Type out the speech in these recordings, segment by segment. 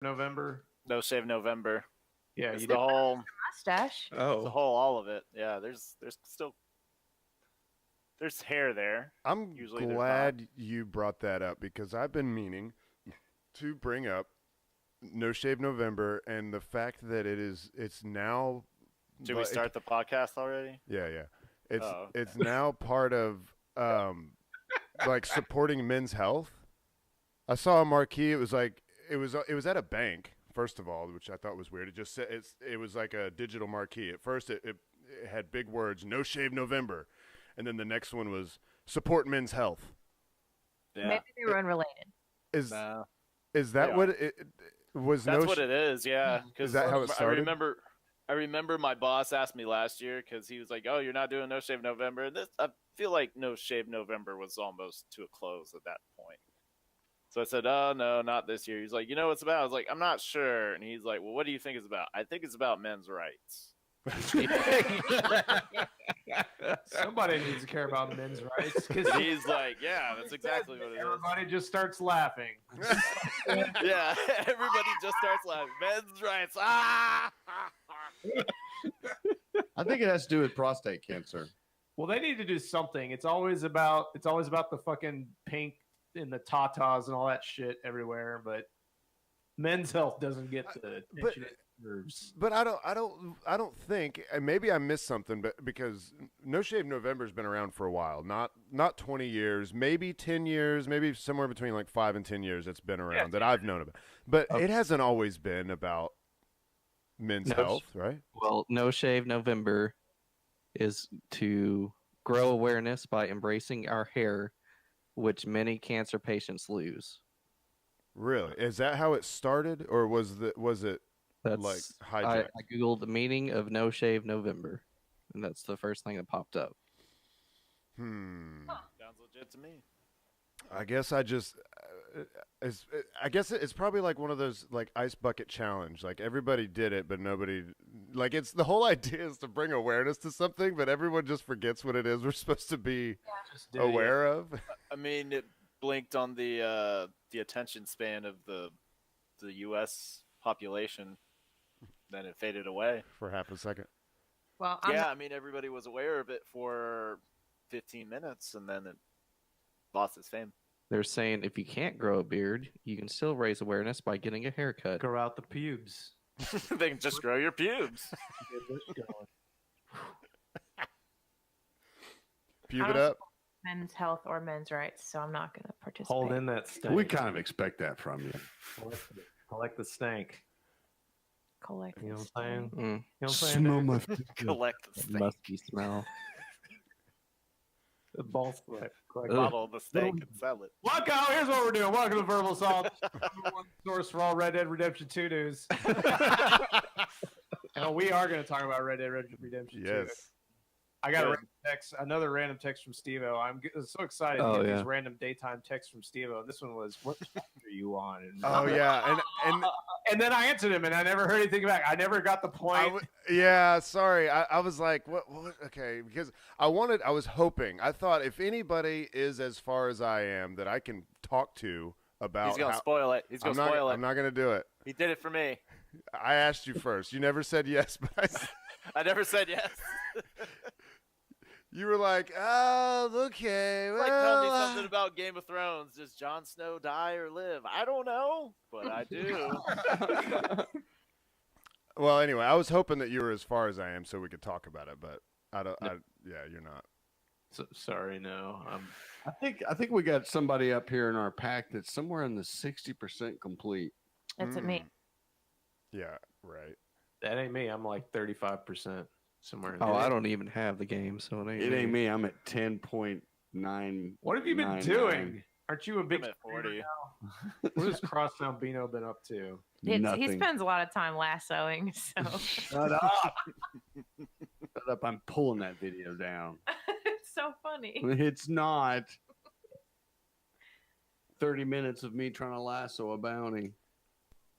November. No Shave November. Yeah, It's you the did. whole, Mustache. it's the whole, all of it. Yeah, there's still there's hair there. I'm Usually glad you brought that up because I've been meaning to bring up No Shave November and the fact that it's now. Should we start the podcast already? Yeah. It's okay. it's now part of like supporting men's health. I saw a marquee. It was at a bank. First of all, which I thought was weird. It just said it was like a digital marquee. At first, it had big words, "No Shave November," and then the next one was "Support Men's Health." Yeah. Maybe they were unrelated. Is No. is that what it was? That's what it is. Yeah. Is that how it started? I remember my boss asked me last year because he was like, "Oh, you're not doing No Shave November." And I feel like No Shave November was almost to a close at that point. So I said, "Oh no, not this year." He's like, "You know what it's about?" I was like, "I'm not sure." And he's like, "Well, what do you think it's about?" I think it's about men's rights. Somebody needs to care about men's rights. He's like, "Yeah, that's exactly what it is." Everybody just starts laughing. Yeah, everybody just starts laughing. Men's rights. Ah! I think it has to do with prostate cancer. Well, they need to do something. It's always about the fucking pink and the tatas and all that shit everywhere, but men's health doesn't get the attention it deserves. But I don't think, and maybe I missed something, but because No Shave November's been around for a while, not 20 years, maybe 10 years, maybe somewhere between like 5 and 10 years it's been around that I've known about. But it hasn't always been about men's health, right? Well, No Shave November is to grow awareness by embracing our hair, which many cancer patients lose. Really? Is that how it started, or was it That's like hijacked? I googled the meaning of No Shave November, and that's the first thing that popped up. Sounds legit to me. I guess it's probably like one of those like ice bucket challenge. Like everybody did it, but nobody. Like it's the whole idea is to bring awareness to something, but everyone just forgets what it is we're supposed to be aware of. I mean, it blinked on the attention span of the U.S. population, then it faded away For half a second. Well, I mean, everybody was aware of it for 15 minutes, and then it lost its fame. They're saying if you can't grow a beard, you can still raise awareness by getting a haircut. Grow out the pubes. They can just grow your pubes. Pube it up. men's health or men's rights, so I'm not going to participate. Hold in that stank. We kind of expect that from you. Collect the stank. Collect. You know what I'm saying? Mm. You know what I'm saying? Smell my Collect the steak. Musky smell. The ball split. Bottle the steak and sell it. Welcome. Here's what we're doing. Welcome to Verbal Assault, number one source for all Red Dead Redemption 2 news. And we are going to talk about Red Dead Redemption 2. Yes. I got a random text, another random text from Steve-O. I'm so excited to get these random daytime texts from Steve-O. This one was, "What chapter are you on?" And, Oh yeah, and then I answered him, and I never heard anything back. I never got the point. Yeah, sorry. I was like, what? Okay, because I was hoping. I thought if anybody is as far as I am that I can talk to about, he's gonna spoil it. He's gonna spoil it. I'm not gonna do it. He did it for me. I asked you first. You never said yes, but I never said yes. You were like, oh, okay. Well, Like, tell me something about Game of Thrones. Does Jon Snow die or live? I don't know, but I do. Well, anyway, I was hoping that you were as far as I am so we could talk about it, but I don't. Yeah, you're not. So, sorry, no. I think we got somebody up here in our pack that's somewhere in the 60% complete. That's at me. Yeah, right. That ain't me. I'm like 35%. Somewhere in Oh, there. I don't even have the game, so It ain't me. I'm at 10.9. What have you been doing? Aren't you a big I'm at 40. What has Crosstown Bino been up to? Nothing. He spends a lot of time lassoing, so Shut up. Shut up. I'm pulling that video down. it's so funny. It's not 30 minutes of me trying to lasso a bounty.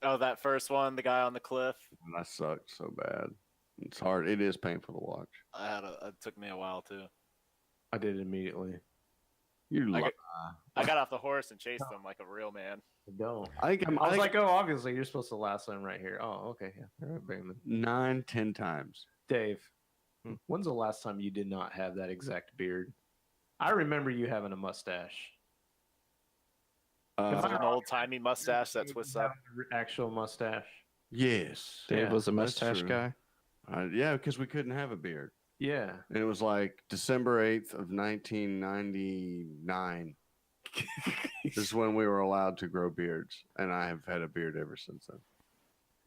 Oh, that first one, the guy on the cliff. And I sucked so bad. It's hard. It is painful to watch. It took me a while too. I did it immediately. You I lie. got- I got off the horse and chased them like a real man. I don't. I think I was like, oh, obviously you're supposed to lasso him right here. Oh, okay, yeah. All right, bring him in. 9, 10 times. Dave, when's the last time you did not have that exact beard? I remember you having a mustache. Is it an old timey mustache that twists up? Actual mustache. Yes. Dave Yeah, was a that's mustache true. guy. Yeah, because we couldn't have a beard. Yeah. And it was like December 8th of 1999. This is when we were allowed to grow beards. And I have had a beard ever since then.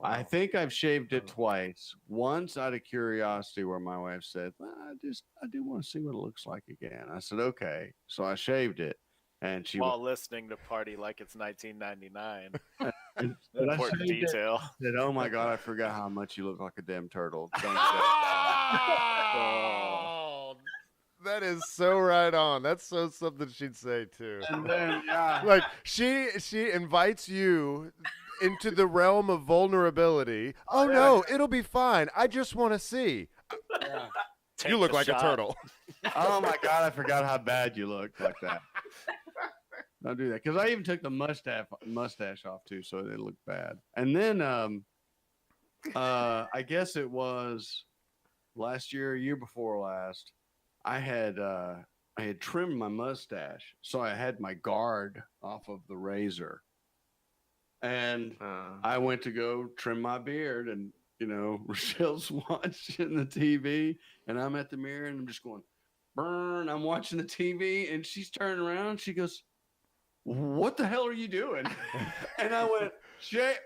I Wow. think I've shaved it twice. Once out of curiosity, where my wife said, I do want to see what it looks like again. I said, okay. So I shaved it. And she While listening to Party Like It's 1999. and I Important shaved it. detail. said, oh my God, I forgot how much you look like a damn turtle. Don't Oh, that is so right on. That's so something she'd say too. And then, yeah. Like she invites you into the realm of vulnerability. Oh no, it'll be fine. I just want to see. Take You look the like shot. a turtle. Oh my God, I forgot how bad you looked like that. Don't do that. Because I even took the mustache off too, so it looked bad. And then I guess it was last year, year before last, I had trimmed my mustache, so I had my guard off of the razor. And I went to go trim my beard, and Rochelle's watching the TV, and I'm at the mirror, and I'm just going, burn. I'm watching the TV, and she's turning around. She goes, what the hell are you doing? And I went, shit.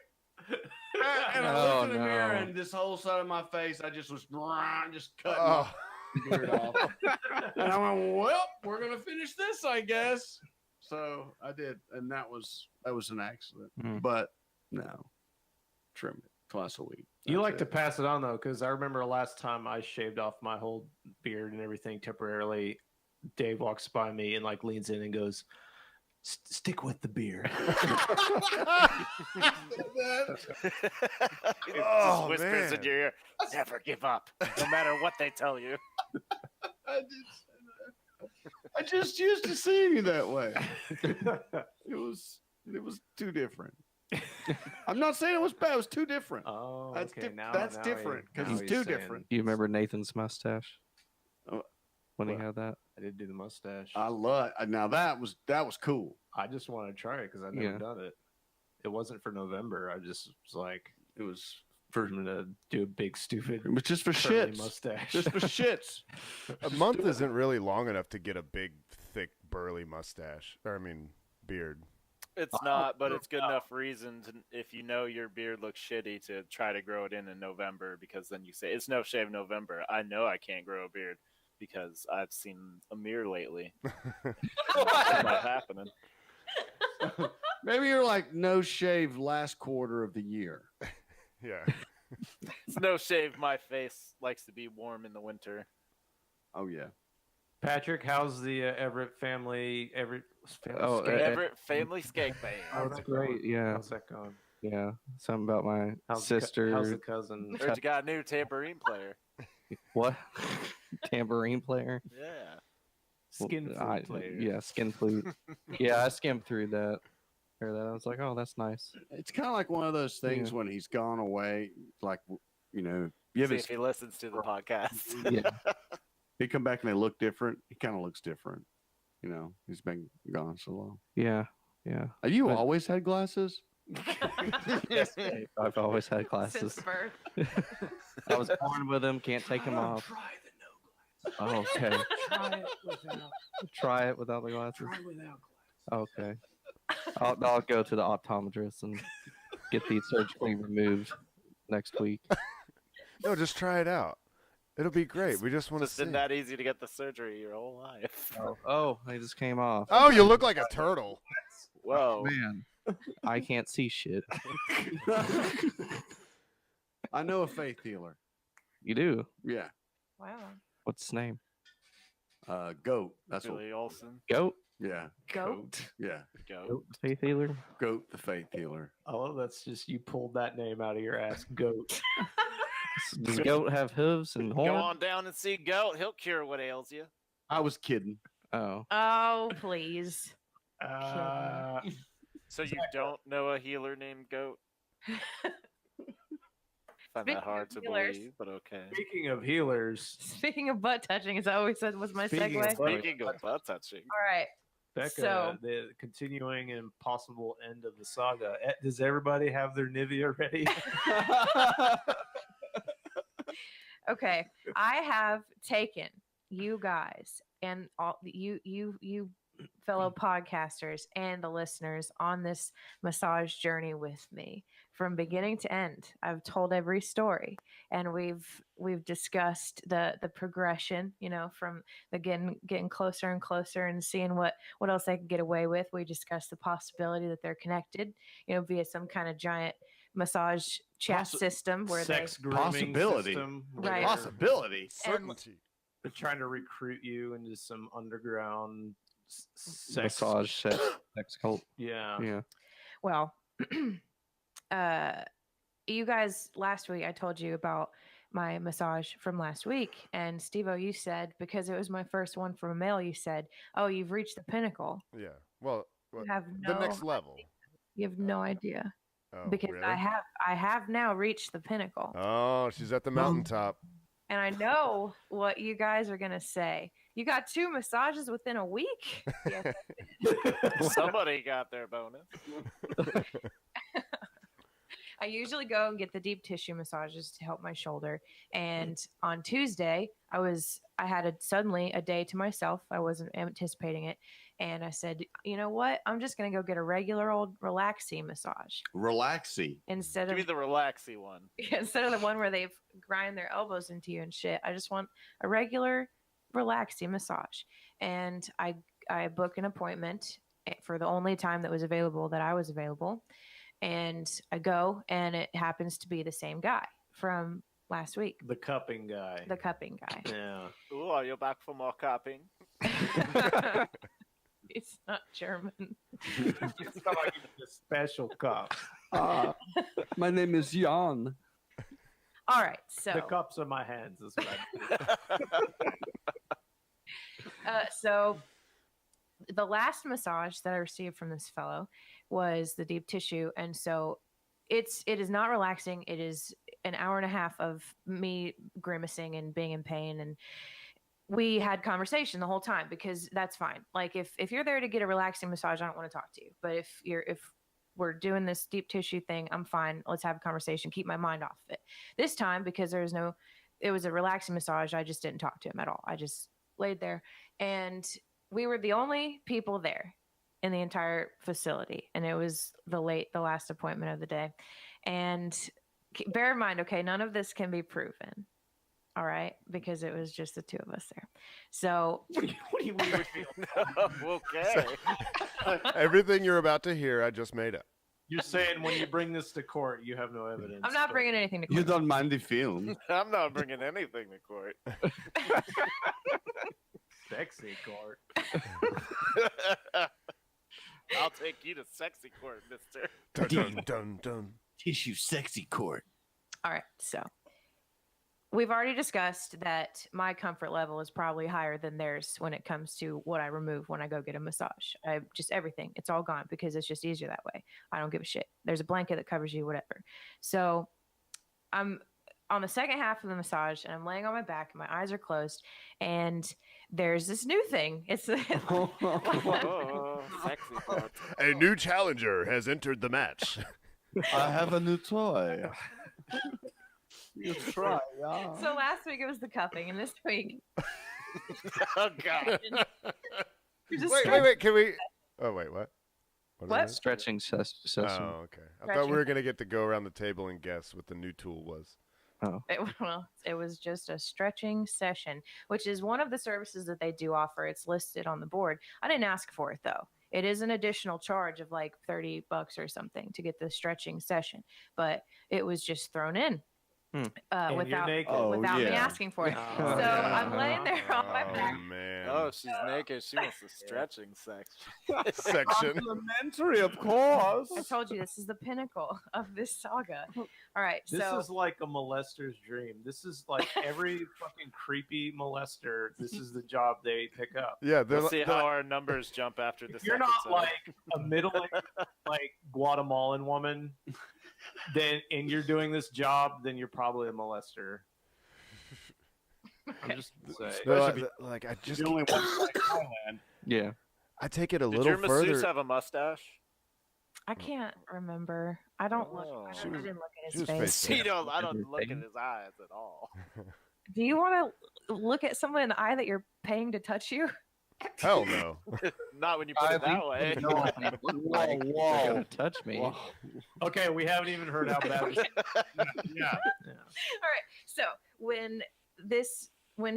And I looked in the mirror, and this whole side of my face, I just was just cutting my beard off. And I went, well, we're gonna finish this, I guess. So I did, and that was an accident. But no, trim it twice a week. You That's like it. to pass it on though, because I remember last time I shaved off my whole beard and everything temporarily. Dave walks by me and like leans in and goes, "Stick with the beard." He Oh, just whispers in man. your ear, never give up, no matter what they tell you. I did say that. I just used to seeing you that way. It was too different. I'm not saying it was bad. It was too different. Oh, That's okay. that's different because it's too different. Do you remember Nathan's mustache? Oh, When he what? had that? I did do the mustache. I love. Now that was cool. I just wanted to try it because I've never Yeah. done it. It wasn't for November. I just was like, It was for. I'm gonna do a big stupid It was just for curly shits. mustache. Just for shits. A month isn't really long enough to get a big, thick, burly mustache. Or I mean, beard. It's not, but it's good enough reason to, if you know your beard looks shitty, to try to grow it in November, because then you say, it's no shave November. I know I can't grow a beard because I've seen a mirror lately. It's not happening. Maybe you're like no shave last quarter of the year. Yeah. It's no shave. My face likes to be warm in the winter. Oh yeah. Patrick, how's the Everett family? Everett family Oh, skate? Everett family skate band. How's that's that going? great, yeah. How's that going? Yeah. Something about my How's the sister. how's the cousin? Heard you got a new tambourine player. What? Tambourine player? Yeah. Skin flute player. Yeah, skin flute. Yeah, I skimmed through that. Heard that. I was like, oh, that's nice. It's kind of like one of those things when he's gone away. Like you See haven't. if he listens to the podcast. Yeah. They come back and they look different. He kind of looks different. He's been gone so long. Yeah. Yeah. Have you But- always had glasses? Yes, I've always had Since glasses. birth. I was born with them. Can't take them off. Try the no glasses. Oh, okay. Try it without. Try it without the glasses. Try without glasses. Okay. I'll go to the optometrist and get these surgically removed next week. No, just try it out. It'll be great. We just want to It's see. been that easy to get the surgery your whole life. Oh, they just came off. Oh, you look like a turtle. Whoa. Man, I can't see shit. I know a faith healer. You do? Yeah. Wow. What's his name? Goat. That's what. Billy Olsen. Goat? Yeah. Goat. Yeah. Goat. Faith healer? Goat, the faith healer. Oh, that's just you pulled that name out of your ass. Goat. Does goat have hooves and Go horns? on down and see Goat. He'll cure what ails you. I was kidding. Oh, Oh, please. So you don't know a healer named Goat? Find Speaking that hard of to healers. believe, but okay. Speaking of healers, Speaking of butt touching, as I always said was my Speaking segue. of butt- Speaking of butt touching, All right. Bekah, So- the continuing and possible end of the saga. Does everybody have their Nivea ready? Okay, I have taken you guys and all you fellow podcasters and the listeners on this massage journey with me from beginning to end. I've told every story, and we've discussed the progression, from the getting closer and closer and seeing what else they could get away with. We discussed the possibility that they're connected, via some kind of giant massage chat system where Sex they grooming Possibility. system. Right. where Possibility. Certainty. They're trying to recruit you into some underground sex. massage sex cult. Yeah. Yeah. well you guys, last week I told you about my massage from last week, and Steve-O, you said, because it was my first one from a male, you said, oh, you've reached the pinnacle. Yeah. Well, You have the next level. you have no idea, Oh, because really? I have now reached the pinnacle. Oh, she's at the mountaintop. And I know what you guys are gonna say. You got 2 massages within a week. Yes. somebody got their bonus. I usually go and get the deep tissue massages to help my shoulder. And on Tuesday, I had suddenly a day to myself. I wasn't anticipating it. And I said, you know what? I'm just going to go get a regular old relaxy massage Relaxy. instead Give of me the relaxy one. instead of the one where they grind their elbows into you and shit. I just want a regular relaxy massage. And I booked an appointment for the only time that was available, that I was available. And I go, and it happens to be the same guy from last week, The cupping guy. the cupping guy. Yeah. Ooh, are you back for more copying? It's not German. It's not like it's a special cup. My name is Jan. All right, so The cups are my hands. Is what I do. so the last massage that I received from this fellow was the deep tissue, and so it is not relaxing. It is an hour and a half of me grimacing and being in pain, and we had conversation the whole time, because that's fine. Like if you're there to get a relaxing massage, I don't want to talk to you. But if we're doing this deep tissue thing, I'm fine. Let's have a conversation. Keep my mind off of it. This time, because it was a relaxing massage, I just didn't talk to him at all. I just laid there, and we were the only people there in the entire facility, and it was the last appointment of the day. And bear in mind, okay, none of this can be proven, all right, because it was just the 2 of us there. So What do you mean? Okay. Everything you're about to hear, I just made up. You're saying when you bring this to court, you have no evidence. I'm not but- bringing anything to You court. don't mind the film. I'm not bringing anything to court. Sexy court. I'll take you to sexy court, mister. Dun, dun, dun, dun. Tissue sexy court. All right, so we've already discussed that my comfort level is probably higher than theirs when it comes to what I remove when I go get a massage. Just everything. It's all gone because it's just easier that way. I don't give a shit. There's a blanket that covers you, whatever. So I'm on the second half of the massage, and I'm laying on my back, and my eyes are closed, and there's this new thing. It's Oh, sexy court. A new challenger has entered the match. I have a new toy. You try, yeah. so last week it was the cupping, and this week Oh god. you're just Wait. Can we? Oh, wait. What? What? is it? Stretching session. Oh, okay. I thought Stretching. we were gonna get to go around the table and guess what the new tool was. It was just a stretching session, which is one of the services that they do offer. It's listed on the board. I didn't ask for it though. It is an additional charge of like $30 or something to get the stretching session, but it was just thrown in. And you're without naked. without me yeah. asking for it. Oh, So yeah. I'm laying there on my Oh back. man. Oh, she's naked. She wants the stretching section. Section. Complimentary, of course. I told you this is the pinnacle of this saga. All right, This so is like a molester's dream. This is like every fucking creepy molester. This is the job they pick up. Yeah, they're, We'll see they're- how our numbers jump after this If you're not episode. like a middle-aged, like Guatemalan woman, then and you're doing this job, then you're probably a molester. I'm just saying. they're Especially like I just the only one like Thailand. Yeah. I take it a Did little your masseuse further. have a mustache? I can't remember. I don't look. Oh. I, She don't, I was- didn't look at she his was face. face- I don't look at Everything. his eyes at all. Do you want to look at someone in the eye that you're paying to touch you? Hell no. Not when you put it that way. Whoa, You're whoa. gonna touch me. Whoa. Okay, we haven't even heard how bad. Okay. Yeah. All right. So when when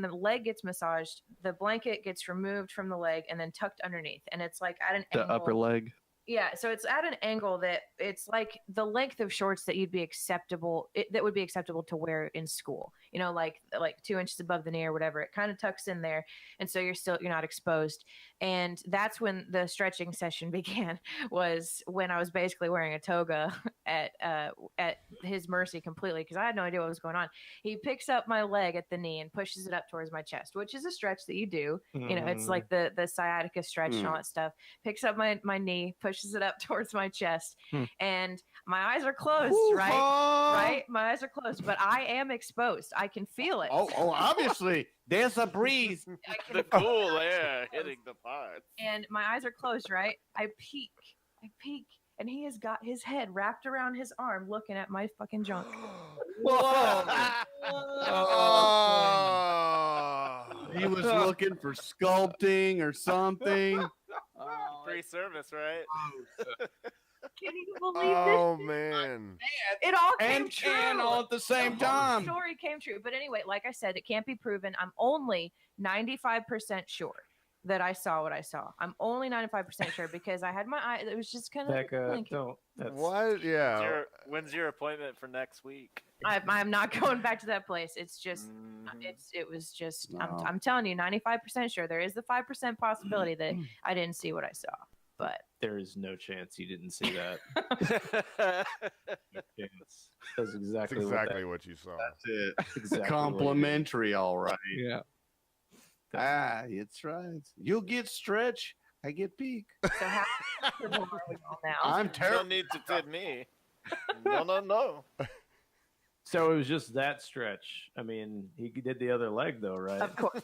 the leg gets massaged, the blanket gets removed from the leg and then tucked underneath, and it's like at an The angle. upper leg. Yeah, so it's at an angle that it's like the length of shorts that you'd be acceptable that would be acceptable to wear in school. You know, like 2 inches above the knee or whatever. It kind of tucks in there, and so you're not exposed. And that's when the stretching session began. Was when I was basically wearing a toga at his mercy completely because I had no idea what was going on. He picks up my leg at the knee and pushes it up towards my chest, which is a stretch that you do. You know, it's like the sciatica stretch and all that stuff. Picks up my knee, pushes it up towards my chest, and my eyes are closed, right? Right? My eyes are closed, but I am exposed. I can feel it. Oh, obviously. There's a breeze. I can The cool air hitting the parts. and my eyes are closed, right? I peek, and he has got his head wrapped around his arm looking at my fucking junk. Oh. He was looking for sculpting or something. Free service, right? Can you believe Oh this? man. It all came And true. all at the same The whole time. story came true. But anyway, like I said, it can't be proven. I'm only 95% sure that I saw what I saw. I'm only 95% sure because I had my eye. It was just kind of Becca, blinking. don't. That's, What? Yeah. When's your appointment for next week? I'm not going back to that place. It's just, Mhm. it was just. No. I'm telling you, 95% sure. There is the 5% possibility that I didn't see what I saw, but there is no chance you didn't see that. No chance. That's That's exactly, exactly what you saw. That's it. exactly what- Complimentary, all right. Yeah. It's right. You'll get stretch. I get peak. so how comfortable are we all now? I'm No terrible. need to fit me. No. So it was just that stretch. I mean, he did the other leg though, right? Of course.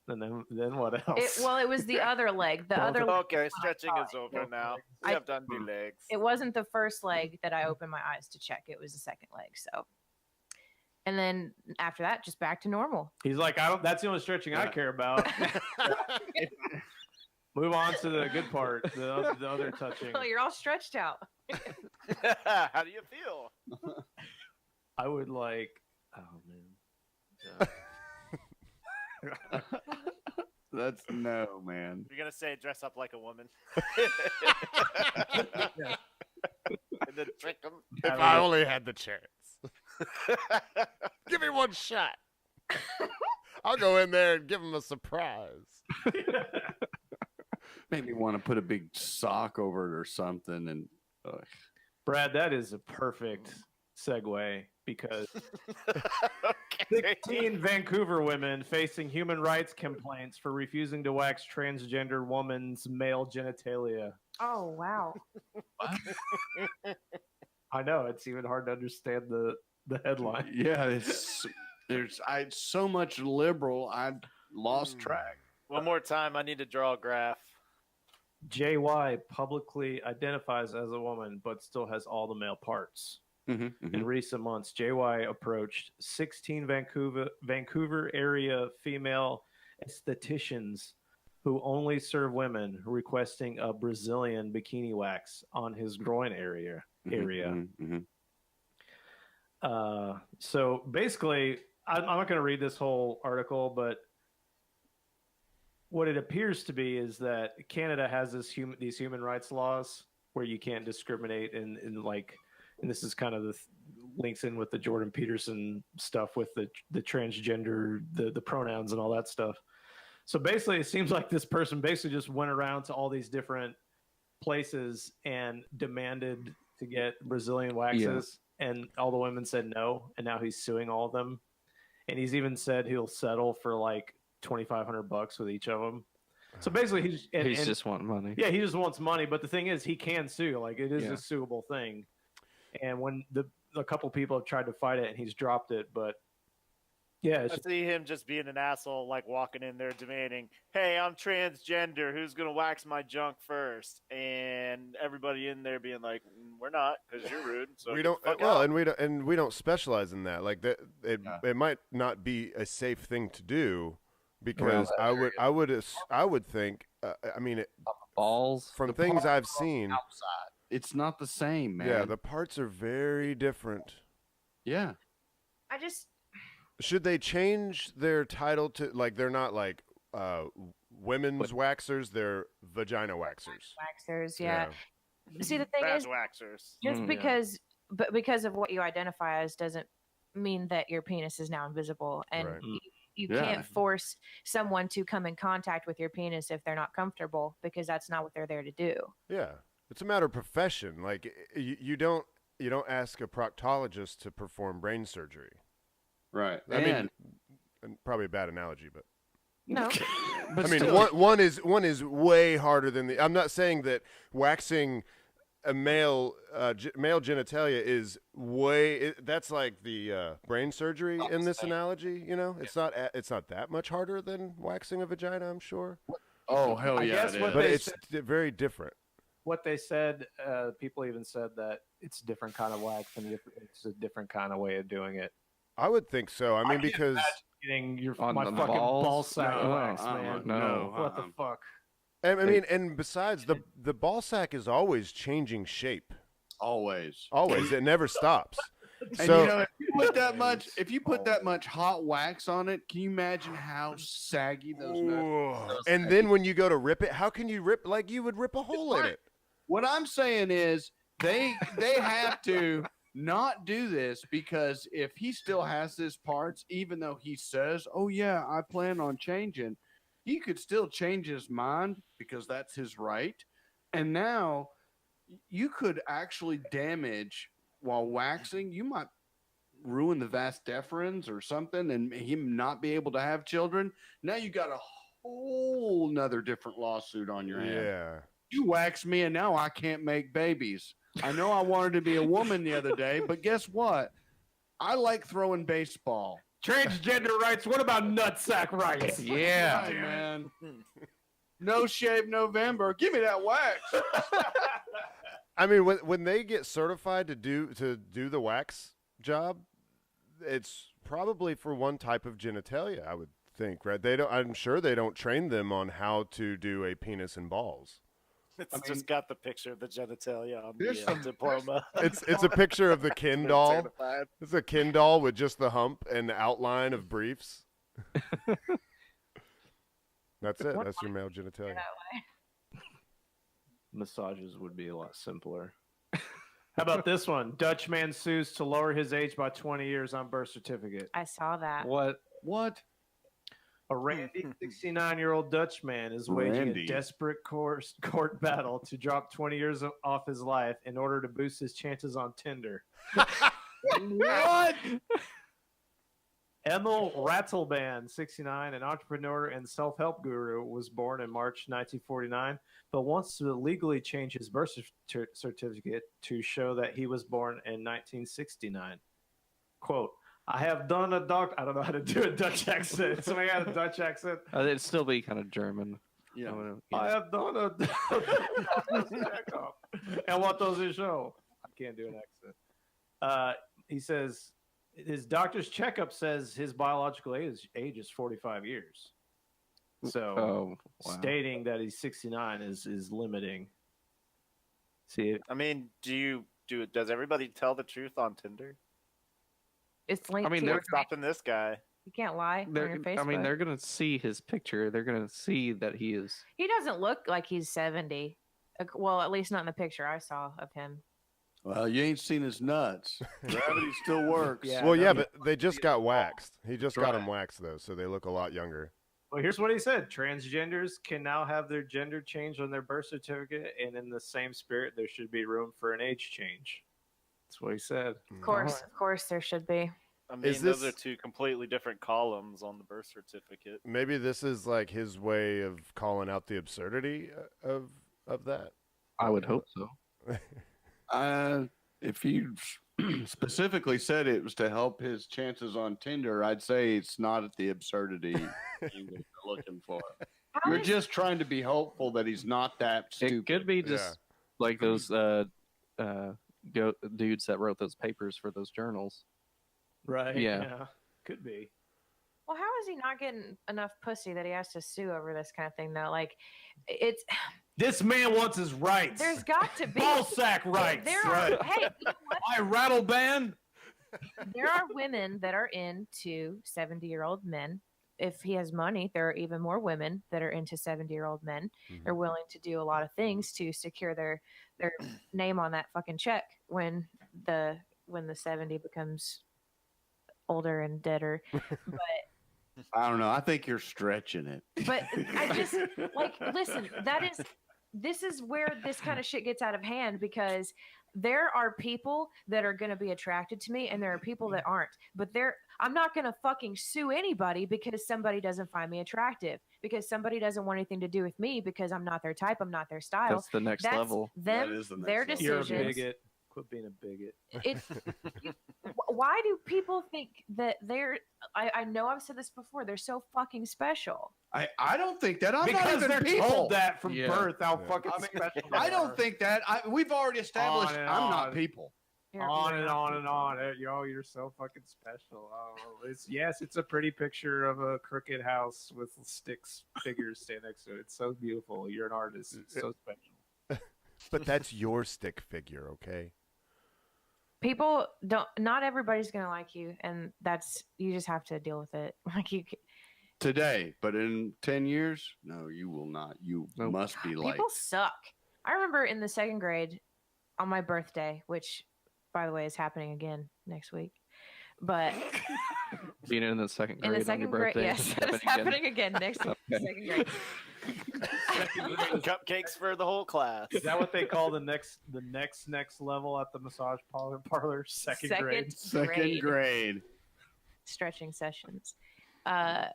And then what else? It was the other leg. The other leg. Okay, stretching is over now. We I- have done the legs. It wasn't the first leg that I opened my eyes to check. It was the second leg. So, and then after that, just back to normal. He's like, I don't. That's the only stretching I care about. Move on to the good part, the other touching. Oh, you're all stretched out. How do you feel? I would like. Oh man. That's no, man. You're gonna say dress up like a woman, and then trick them. If I only had the chance. Give me one shot. I'll go in there and give him a surprise. Made me want to put a big sock over it or something. And Brad, that is a perfect segue because Okay. 16 Vancouver women facing human rights complaints for refusing to wax transgender woman's male genitalia. Oh wow. I know it's even hard to understand the headline. yeah, it's so much liberal. I lost track. One more time, I need to draw a graph. JY publicly identifies as a woman but still has all the male parts. In recent months, JY approached 16 Vancouver area female estheticians who only serve women, requesting a Brazilian bikini wax on his groin area. So basically, I'm not going to read this whole article, but what it appears to be is that Canada has these human rights laws where you can't discriminate in like, and this is kind of links in with the Jordan Peterson stuff with the transgender, the pronouns and all that stuff. So basically, it seems like this person basically just went around to all these different places and demanded to get Brazilian waxes, and all the women said no, and now he's suing all of them, and he's even said he'll settle for like $2,500 with each of them. So basically, he's just wanting money. Yeah, he just wants money. But the thing is, he can sue. Like, it is a suable thing. And when a couple people have tried to fight it, and he's dropped it, but. Yeah, I see him just being an asshole, like walking in there demanding, "Hey, I'm transgender. Who's gonna wax my junk first?" And everybody in there being like, "We're not, because you're rude." So we don't. Well, and we don't specialize in that. Like that, it might not be a safe thing to do, because I would think. I mean, balls from things I've seen. Outside, it's not the same, man. Yeah, the parts are very different. Yeah, Should they change their title to, like, they're not like women's waxers, they're vagina waxers? Waxers, yeah. See, the thing is, waxers. Just because of what you identify as doesn't mean that your penis is now invisible, and you can't force someone to come in contact with your penis if they're not comfortable, because that's not what they're there to do. Yeah, it's a matter of profession. Like, you don't ask a proctologist to perform brain surgery. Right. I mean, probably a bad analogy, but no. But I mean, one is way harder than the. I'm not saying that waxing a male genitalia is way. That's like the brain surgery in this analogy. You know, it's not that much harder than waxing a vagina, I'm sure. Oh hell yeah! But it's very different. What they said, people even said that it's a different kind of wax, and it's a different kind of way of doing it. I would think so. I mean, because getting my fucking fucking ball sack No, wax, man. no. What the fuck? I mean, and besides, the ball sack is always changing shape. Always. It never stops. And So, you know, if you put that much hot wax on it, can you imagine how saggy those nuts? And then when you go to rip it, how can you rip like you would rip a hole in it? What I'm saying is they have to not do this, because if he still has his parts, even though he says, "Oh yeah, I plan on changing," he could still change his mind, because that's his right. And now you could actually damage while waxing. You might ruin the vas deferens or something, and him not be able to have children. Now you got a whole nother different lawsuit on your hand. Yeah. You waxed me, and now I can't make babies. I know I wanted to be a woman the other day, but guess what? I like throwing baseball. Transgender rights. What about nutsack rights? Yeah, Right, man. No shave November. Give me that wax. I mean, when they get certified to do the wax job, it's probably for one type of genitalia, I would think, right? I'm sure they don't train them on how to do a penis and balls. It's just got the picture of the genitalia on the diploma. It's a picture of the Ken doll. It's a Ken doll with just the hump and the outline of briefs. That's it. That's your male genitalia. Massages would be a lot simpler. How about this one? Dutch man sues to lower his age by 20 years on birth certificate. I saw that. What? A randy 69-year-old Dutch man is waging a desperate court battle to drop 20 years off his life in order to boost his chances on Tinder. What? Emil Rattelband, 69, an entrepreneur and self-help guru, was born in March 1949, but wants to legally change his birth certificate to show that he was born in 1969. Quote, I have done a I don't know how to do a Dutch accent. Somebody had a Dutch accent. It'd still be kind of German. Yeah. I have done a and what does it show? I can't do an accent. He says his doctor's checkup says his biological age is 45 years. So stating that he's 69 is limiting. See, I mean, does everybody tell the truth on Tinder? It's linked. I mean, What's stopping this guy? You can't lie on your Facebook. I mean, they're gonna see his picture. They're gonna see that he is. He doesn't look like he's 70. Well, at least not in the picture I saw of him. Well, you ain't seen his nuts. Gravity still works. Yeah. Well, yeah, no, but they just got waxed. He just got Right. them waxed though, so they look a lot younger. Well, here's what he said: transgenders can now have their gender changed on their birth certificate, and in the same spirit, there should be room for an age change. That's what he said. Of course, there should be. I mean, Is those this- are two completely different columns on the birth certificate. Maybe this is like his way of calling out the absurdity of that. I would hope so. If you specifically said it was to help his chances on Tinder, I'd say it's not at the absurdity that you're looking for. How You're is- just trying to be hopeful that he's not that stupid. It could be just like those dudes that wrote those papers for those journals. Right. Yeah. Could be. Well, how is he not getting enough pussy that he has to sue over this kind of thing, though? Like, it's This man wants his rights. there's got to be ball sack rights. There are, Right. hey, you know what? My rattle band. There are women that are into 70-year-old men. If he has money, there are even more women that are into 70-year-old men. They're willing to do a lot of things to secure their name on that fucking check when the 70 becomes older and deader. I don't know. I think you're stretching it. But I just like listen, this is where this kind of shit gets out of hand, because there are people that are going to be attracted to me and there are people that aren't. But I'm not going to fucking sue anybody because somebody doesn't find me attractive, because somebody doesn't want anything to do with me because I'm not their type, I'm not their style. That's the next level. Them, That is the next their level. You're a decisions. bigot. Quit being a bigot. Why do people think that I know I've said this before, they're so fucking special? I don't think that. I'm not Because even they're people. told that from Yeah. birth how Yeah. fucking I mean, special they I are. don't think that. We've already established On and I'm not on. people. On and on and on. You're so fucking special. Oh, it's a pretty picture of a crooked house with sticks figures standing next to it. It's so beautiful. You're an artist. It's so special. But that's your stick figure, okay? People not everybody's gonna like you, and you just have to deal with it. Like Today, but in 10 years, no, you will not. You Nope. must be like. people suck. I remember in the 2nd grade on my birthday, which by the way is happening again next week, but Being in the 2nd in grade the on your 2nd grade, birthday. yes, is it's happening again next week. Okay. 2nd grade. Cupcakes for the whole class. Is that what they call the next level at the massage parlor? Second grade. Second grade. Stretching sessions.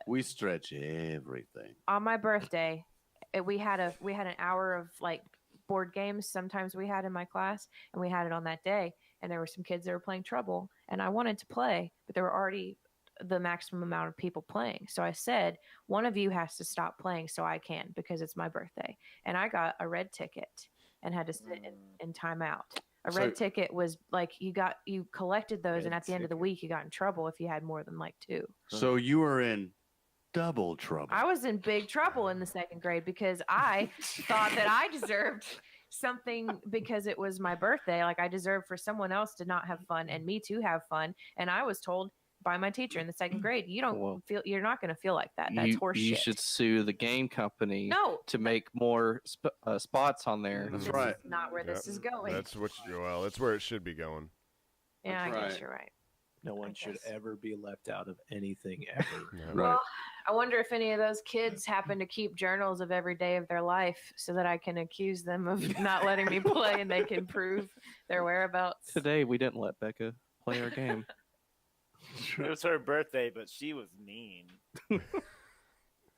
We stretch everything. On my birthday, we had an hour of like board games. Sometimes we had in my class, and we had it on that day. And there were some kids that were playing Trouble, and I wanted to play, but there were already the maximum amount of people playing. So I said, one of you has to stop playing so I can, because it's my birthday. And I got a red ticket and had to sit in timeout. A red ticket was like you collected those, and at the end of the week you got in trouble if you had more than like 2. So you were in double trouble. I was in big trouble in the 2nd grade because I thought that I deserved something because it was my birthday. Like I deserved for someone else to not have fun and me to have fun. And I was told by my teacher in the 2nd grade, you're not going to feel like that. That's horseshit. You should sue the game company No, to make more spots on there. That's this right. is not where this is going. That's that's where it should be going. Yeah, I That's guess right. you're right. No one should ever be left out of anything ever. Yeah. Right. Well, I wonder if any of those kids happen to keep journals of every day of their life so that I can accuse them of not letting me play and they can prove their whereabouts. Today we didn't let Bekah play our game. It was her birthday, but she was mean.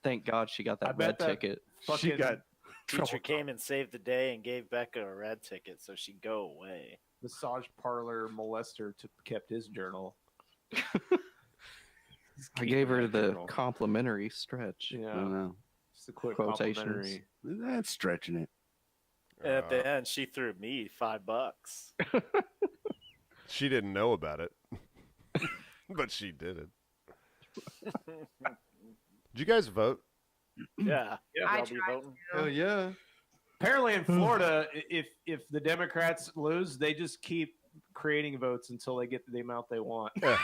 Thank God she got I that bet red that- ticket. She Fucking got Teacher came and saved the day and gave Bekah a red ticket so she'd go away. massage parlor molester kept his journal. I gave her the Journal. complimentary stretch. I Yeah, don't know. just a quick Quotations. complimentary. That's stretching it. And at the end, she threw me $5. She didn't know about it, but she did it. Did you guys vote? Yeah. I Y'all be tried voting? Oh yeah. Apparently in Florida, if the Democrats lose, they just keep creating votes until they get the amount they want. Yeah.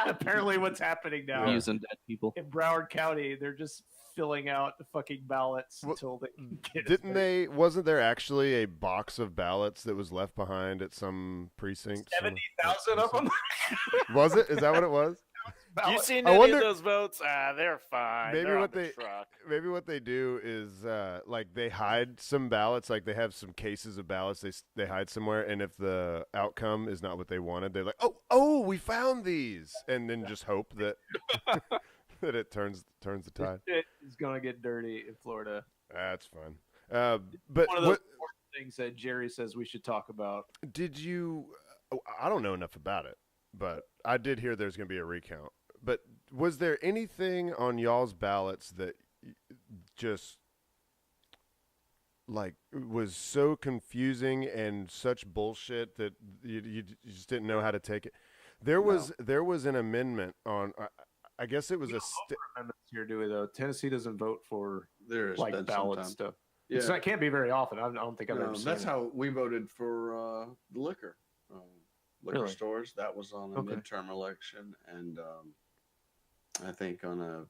Apparently what's happening now. Using dead people. In Broward County, they're just filling out the fucking ballots Well, until they get Didn't they? Wasn't there actually a box of ballots that was left behind at some precinct? 70,000 of them? Was it? Is that what it was? You seen I any wonder- of those votes? They're fine. Maybe They're what on the they- truck. Maybe what they do is like they hide some ballots, like they have some cases of ballots they hide somewhere, and if the outcome is not what they wanted, they're like, oh, we found these, and then just hope that that it turns the tide. This shit is gonna get dirty in Florida. That's fun. But One of those important things that Jerry says we should talk about. did you? I don't know enough about it, but I did hear there's going to be a recount. But was there anything on y'all's ballots that just like was so confusing and such bullshit that you just didn't know how to take it? There was an amendment on. I guess it was Amendments here, do we though? Tennessee doesn't vote for There's like been ballot sometime. stuff. Yeah, So it can't be very often. I don't think I've no, ever seen that's it. how we voted for the liquor Really? stores. That was on a Okay. midterm election, and I think on a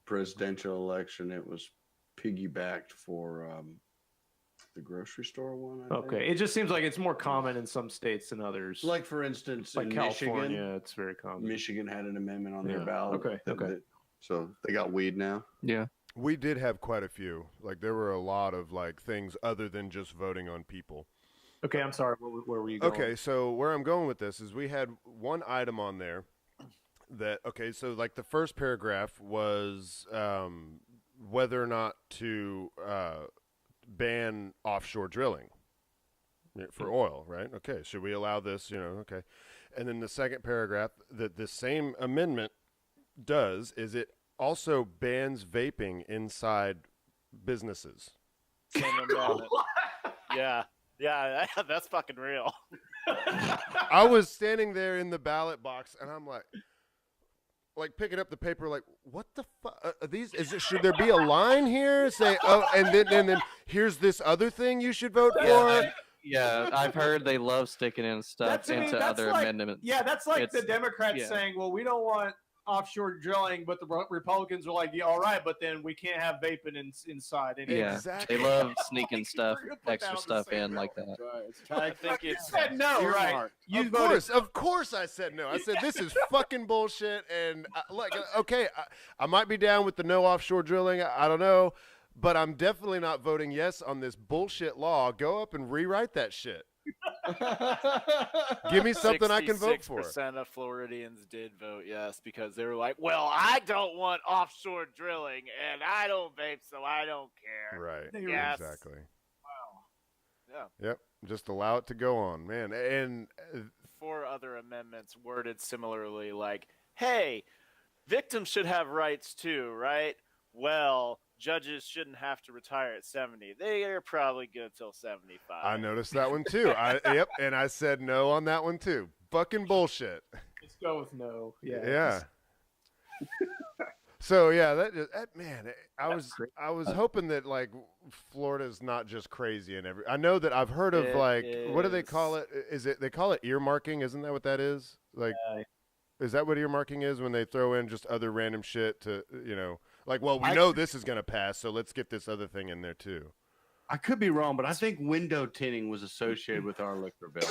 presidential election, it was piggybacked for the grocery store one. I Okay, think. it just seems like it's more common in some states than others. Like for instance, Like in California, Michigan, it's very common. Michigan had an amendment on their Yeah. ballot. Okay, okay. So they got weed now. Yeah. We did have quite a few. Like there were a lot of like things other than just voting on people. Okay, I'm sorry. Where were you going? Okay, so where I'm going with this is we had one item on there that so like the first paragraph was whether or not to ban offshore drilling for oil, right? Okay, should we allow this? Okay. And then the second paragraph that the same amendment does is it also bans vaping inside businesses. Same amendment. Yeah, that's fucking real. I was standing there in the ballot box, and I'm like picking up the paper, like, what the fuck? These? Should there be a line here? Say, and then here's this other thing you should vote for. Yeah, I've heard they love sticking in stuff into other amendments. Yeah, that's like the It's- Democrats yeah. saying, "Well, we don't want offshore drilling," but the Republicans are like, "Yeah, all right, but then we can't have vaping inside." Anyway. Yeah, Exactly. they love sneaking We're stuff, gonna put that extra on the stuff same in like bill. that. I think You it's said no, right? earmarked. You voted. Of course I said no. I said this is fucking bullshit, and I might be down with the no offshore drilling. I don't know, but I'm definitely not voting yes on this bullshit law. Go up and rewrite that shit. Give me something I can vote for. 66% of Floridians did vote yes because they were like, "Well, I don't want offshore drilling, and I don't vape, so I don't care." Right. Yes. Exactly. Yeah. Yep. Just allow it to go on, man. And 4 other amendments worded similarly, like, "Hey, victims should have rights too, right? Well, judges shouldn't have to retire at 70. They are probably good till 75." I noticed that one too. Yep. And I said no on that one too. Fucking bullshit. Let's go with no. Yeah. Yeah. So yeah, man, I was hoping that like Florida's not just crazy and I know that I've heard of what do they call it? They call it earmarking? Isn't that what that is? Like, is that what earmarking is when they throw in just other random shit to like, well, we know this is gonna pass, so let's get this other thing in there too. I could be wrong, but I think window tinting was associated with our liquor bill.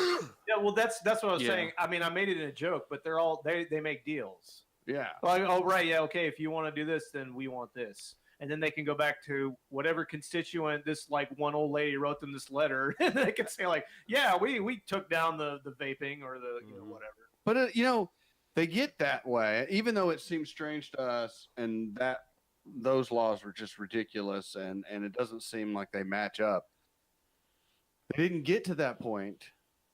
Yeah. Well, that's what I was Yeah. saying. I mean, I made it in a joke, but they're all they make deals. Yeah. Like, oh right, yeah, okay. If you want to do this, then we want this, and then they can go back to whatever constituent this like one old lady wrote them this letter, and they can say like, yeah, we took down the vaping or the whatever. But they get that way, even though it seems strange to us, and that those laws were just ridiculous, and it doesn't seem like they match up. They didn't get to that point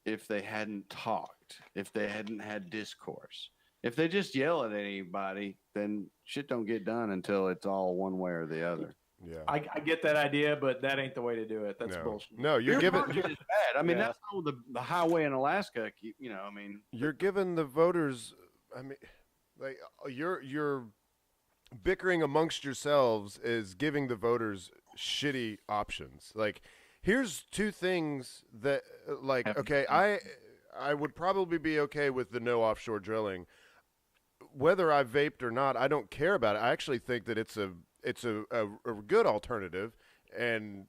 if they hadn't talked, if they hadn't had discourse. If they just yell at anybody, then shit don't get done until it's all one way or the other. Yeah. I get that idea, but that ain't the way to do it. That's bullshit. No, you're giving Earmarking is bad. I mean, Yeah. that's how the highway in Alaska. you're giving the voters. I mean, like you're bickering amongst yourselves is giving the voters shitty options. Like, here's 2 things that like, okay, I would probably be okay with the no offshore drilling. Whether I vaped or not, I don't care about it. I actually think that it's a good alternative, and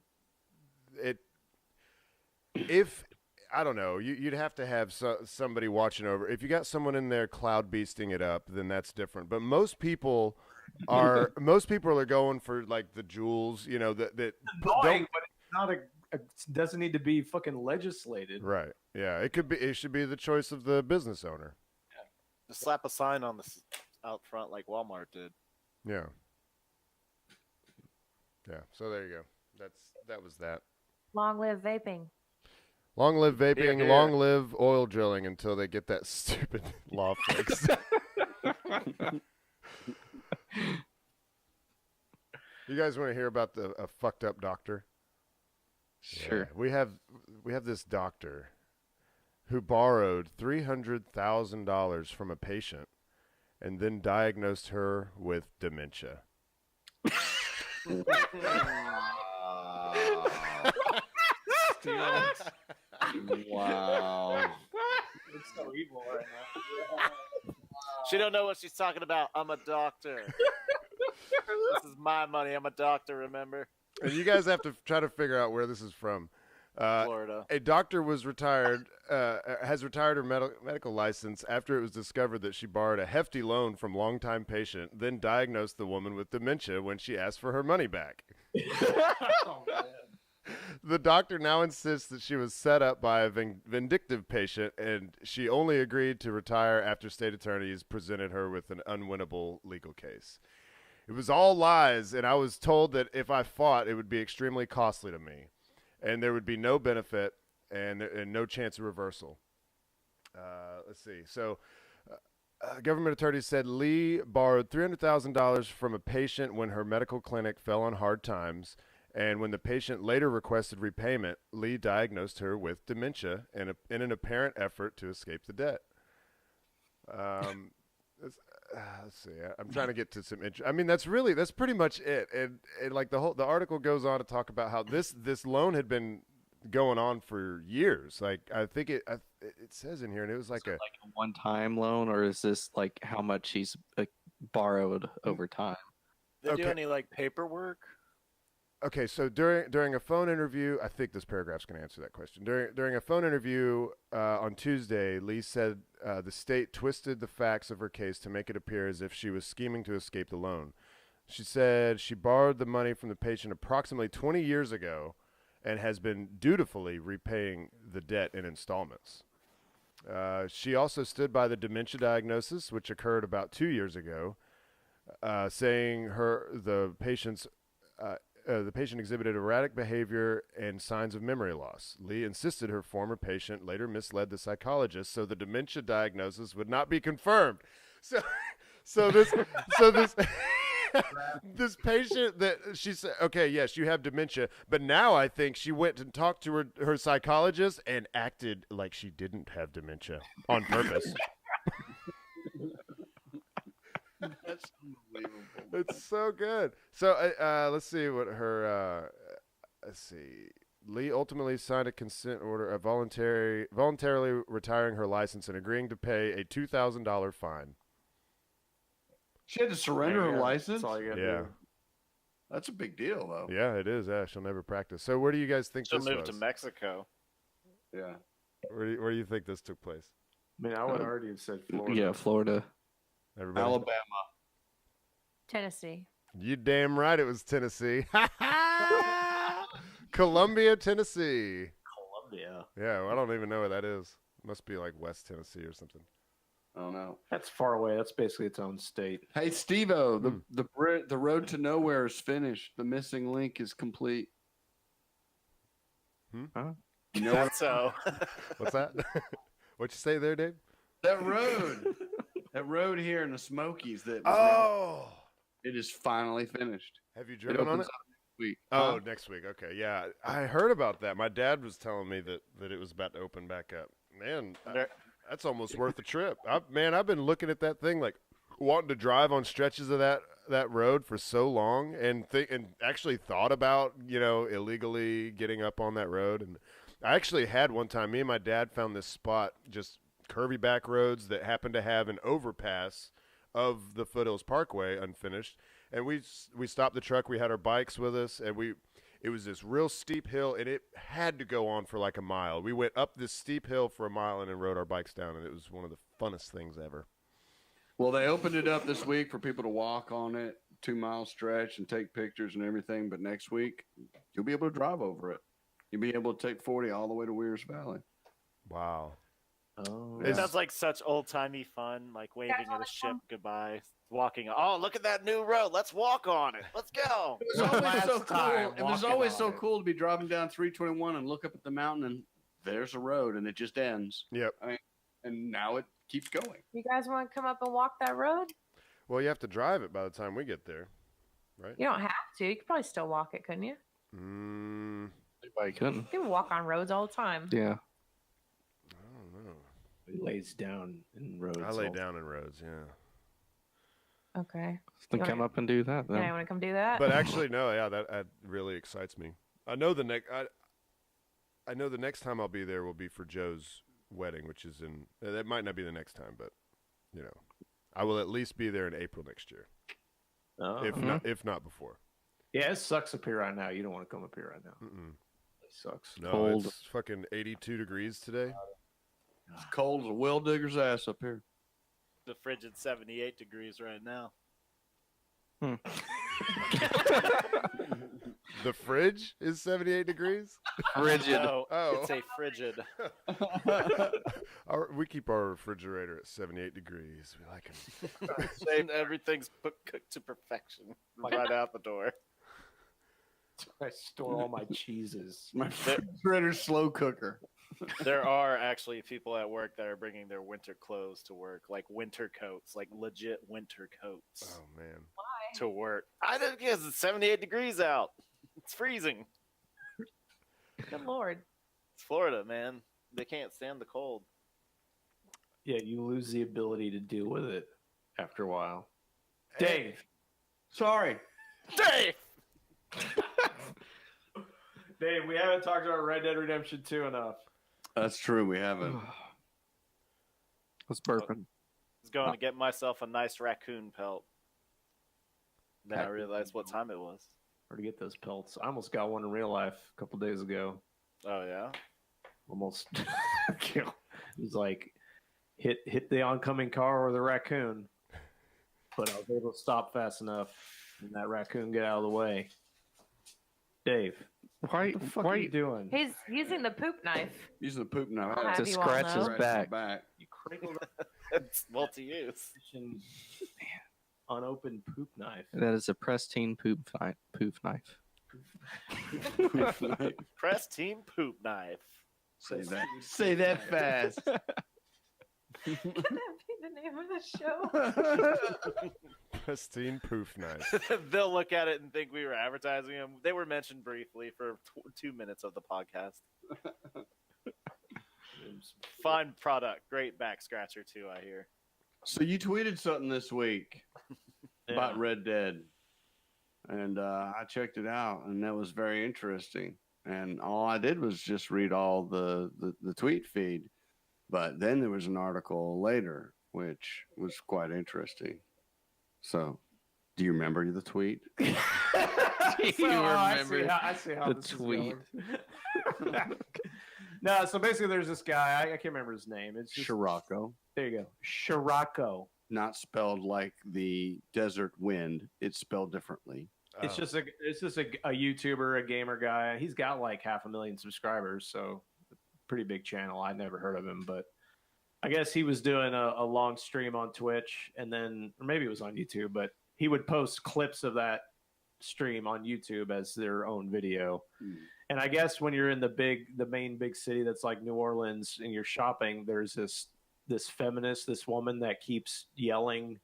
if I don't know, you'd have to have somebody watching over. If you got someone in there cloud beasting it up, then that's different. But most people are going for like the jewels, you know, that annoying, but it's not doesn't need to be fucking legislated. Right. Yeah. It should be the choice of the business owner. Just slap a sign on the out front like Walmart did. Yeah. Yeah. So there you go. That was that. Long live vaping. Long live vaping. Dear. Long live oil drilling until they get that stupid law fixed. You guys want to hear about a fucked up doctor? Sure. Yeah, we have this doctor who borrowed $300,000 from a patient and then diagnosed her with dementia. Wow. It's so evil right now. She don't know what she's talking about. I'm a doctor. This is my money. I'm a doctor, remember? And you guys have to try to figure out where this is from. Florida. A doctor has retired her medical license after it was discovered that she borrowed a hefty loan from longtime patient, then diagnosed the woman with dementia when she asked for her money back. Oh, man. The doctor now insists that she was set up by a vindictive patient, and she only agreed to retire after state attorneys presented her with an unwinnable legal case. It was all lies, and I was told that if I fought, it would be extremely costly to me, and there would be no benefit and no chance of reversal. Let's see. So, government attorneys said Lee borrowed $300,000 from a patient when her medical clinic fell on hard times, and when the patient later requested repayment, Lee diagnosed her with dementia in an apparent effort to escape the debt. Let's see. I'm trying to get to some I mean, that's pretty much it. And like the article goes on to talk about how this loan had been going on for years. Like I think it says in here, and it was like a one-time loan, or is this like how much he's borrowed over time? Did they do any like paperwork? Okay, so during a phone interview, I think this paragraph's going to answer that question. During a phone interview on Tuesday, Lee said the state twisted the facts of her case to make it appear as if she was scheming to escape the loan. She said she borrowed the money from the patient approximately 20 years ago and has been dutifully repaying the debt in installments. She also stood by the dementia diagnosis, which occurred about 2 years ago, saying the patient exhibited erratic behavior and signs of memory loss. Lee insisted her former patient later misled the psychologist so the dementia diagnosis would not be confirmed. So this this patient that she said, okay, yes, you have dementia, but now I think she went and talked to her psychologist and acted like she didn't have dementia on purpose. That's unbelievable. It's so good. So let's see what her. Let's see. Lee ultimately signed a consent order, voluntarily retiring her license and agreeing to pay a $2,000 fine. She had to surrender her license? That's all you got to Yeah. do. That's a big deal, though. Yeah, it is. Yeah, she'll never practice. So where do you guys think She'll this move was? to Mexico. Yeah. Where do you think this took place? I mean, I would already have said Florida. Yeah, Florida. Everybody? Alabama. Tennessee. You damn right it was Tennessee. Columbia, Tennessee. Columbia. Yeah, well, I don't even know where that is. It must be like West Tennessee or something. I don't know. That's far away. That's basically its own state. Hey, Steve-O, the road to nowhere is finished. The missing link is complete. Huh? You know That's so. What's that? What'd you say there, Dave? that road here in the Smokies it is finally finished. Have you It driven on opens it? up next week. Oh, Huh? next week. Okay, yeah. I heard about that. My dad was telling me that it was about to open back up. Man, that's almost worth the trip. I've been looking at that thing like wanting to drive on stretches of that road for so long and actually thought about, illegally getting up on that road. And I actually had one time. Me and my dad found this spot, just curvy back roads that happened to have an overpass of the Foothills Parkway unfinished. And we stopped the truck. We had our bikes with us, and it was this real steep hill, and it had to go on for like a mile. We went up this steep hill for a mile and then rode our bikes down, and it was one of the funnest things ever. Well, they opened it up this week for people to walk on it, 2-mile stretch, and take pictures and everything. But next week, you'll be able to drive over it. You'll be able to take 40 all the way to Weir's Valley. Wow. Oh, It sounds like such old-timey fun, like waving at a ship goodbye, walking. Oh, look at that new road. Let's walk on it. Let's go. It was always so cool. It was always so cool to be driving down 321 and look up at the mountain, and there's a road, and it just ends. Yep. I mean, and now it keeps going. You guys want to come up and walk that road? Well, you have to drive it by the time we get there, right? You don't have to. You could probably still walk it, couldn't you? I couldn't. People walk on roads all the time. Yeah. I don't know. He lays down in roads. I lay down in roads, yeah. Okay. Then come up and do that then. Yeah, I want to come do that. But actually, no, yeah, that really excites me. I know the next time I'll be there will be for Joe's wedding, which is in. That might not be the next time, but you know, I will at least be there in April next year, Oh. if not before. Yeah, it sucks up here right now. You don't want to come up here right now. It sucks. No, Cold. it's fucking 82 degrees today. It's cold as a well digger's ass up here. The frigid 78 degrees right now. The fridge is 78 degrees. Frigid. No, Oh. it's a frigid. We keep our refrigerator at 78 degrees. We like it. Everything's cooked to perfection right out the door. I store all my cheeses. My refrigerator's slow cooker. There are actually people at work that are bringing their winter clothes to work, like winter coats, like legit winter coats Oh man. to work. I don't guess it's 78 degrees out. It's freezing. Good Lord. It's Florida, man. They can't stand the cold. Yeah, you lose the ability to deal with it after a while. Dave. Sorry. Dave! Dave, we haven't talked about Red Dead Redemption 2 enough. That's true. We haven't. What's burping? I was going to get myself a nice raccoon pelt. Then I realized what time it was. Where to get those pelts? I almost got one in real life a couple days ago. Oh, yeah? Almost. It was like hit the oncoming car or the raccoon. But I was able to stop fast enough and that raccoon get out of the way. Dave, Why? what the fuck are you doing? He's using the poop knife. Using the poop knife. I'll have To you all scratch know. his back. You cradled It's multi-use. an unopened poop knife. That is a Pristine poof knife. Pristine poop knife. Say that. Say that fast. Could that be the name of the show? Pristine poof knife. They'll look at it and think we were advertising them. They were mentioned briefly for 2 minutes of the podcast. Fine product. Great back scratcher, too, I hear. So you tweeted something this week about Red Dead, and I checked it out, and that was very interesting. And all I did was just read all the tweet feed, but then there was an article later which was quite interesting. So, do you remember the tweet? You remember I see how the this tweet. is going. No, so basically there's this guy, I can't remember his name. It's just, Scirocco. there you go. Scirocco. Not spelled like the desert wind. It's spelled differently. It's just a YouTuber, a gamer guy. He's got like 500,000 subscribers, so pretty big channel. I'd never heard of him, but I guess he was doing a long stream on Twitch, and then or maybe it was on YouTube, but he would post clips of that stream on YouTube as their own video. And I guess when you're in the main big city that's like New Orleans and you're shopping, there's this feminist, this woman that keeps yelling,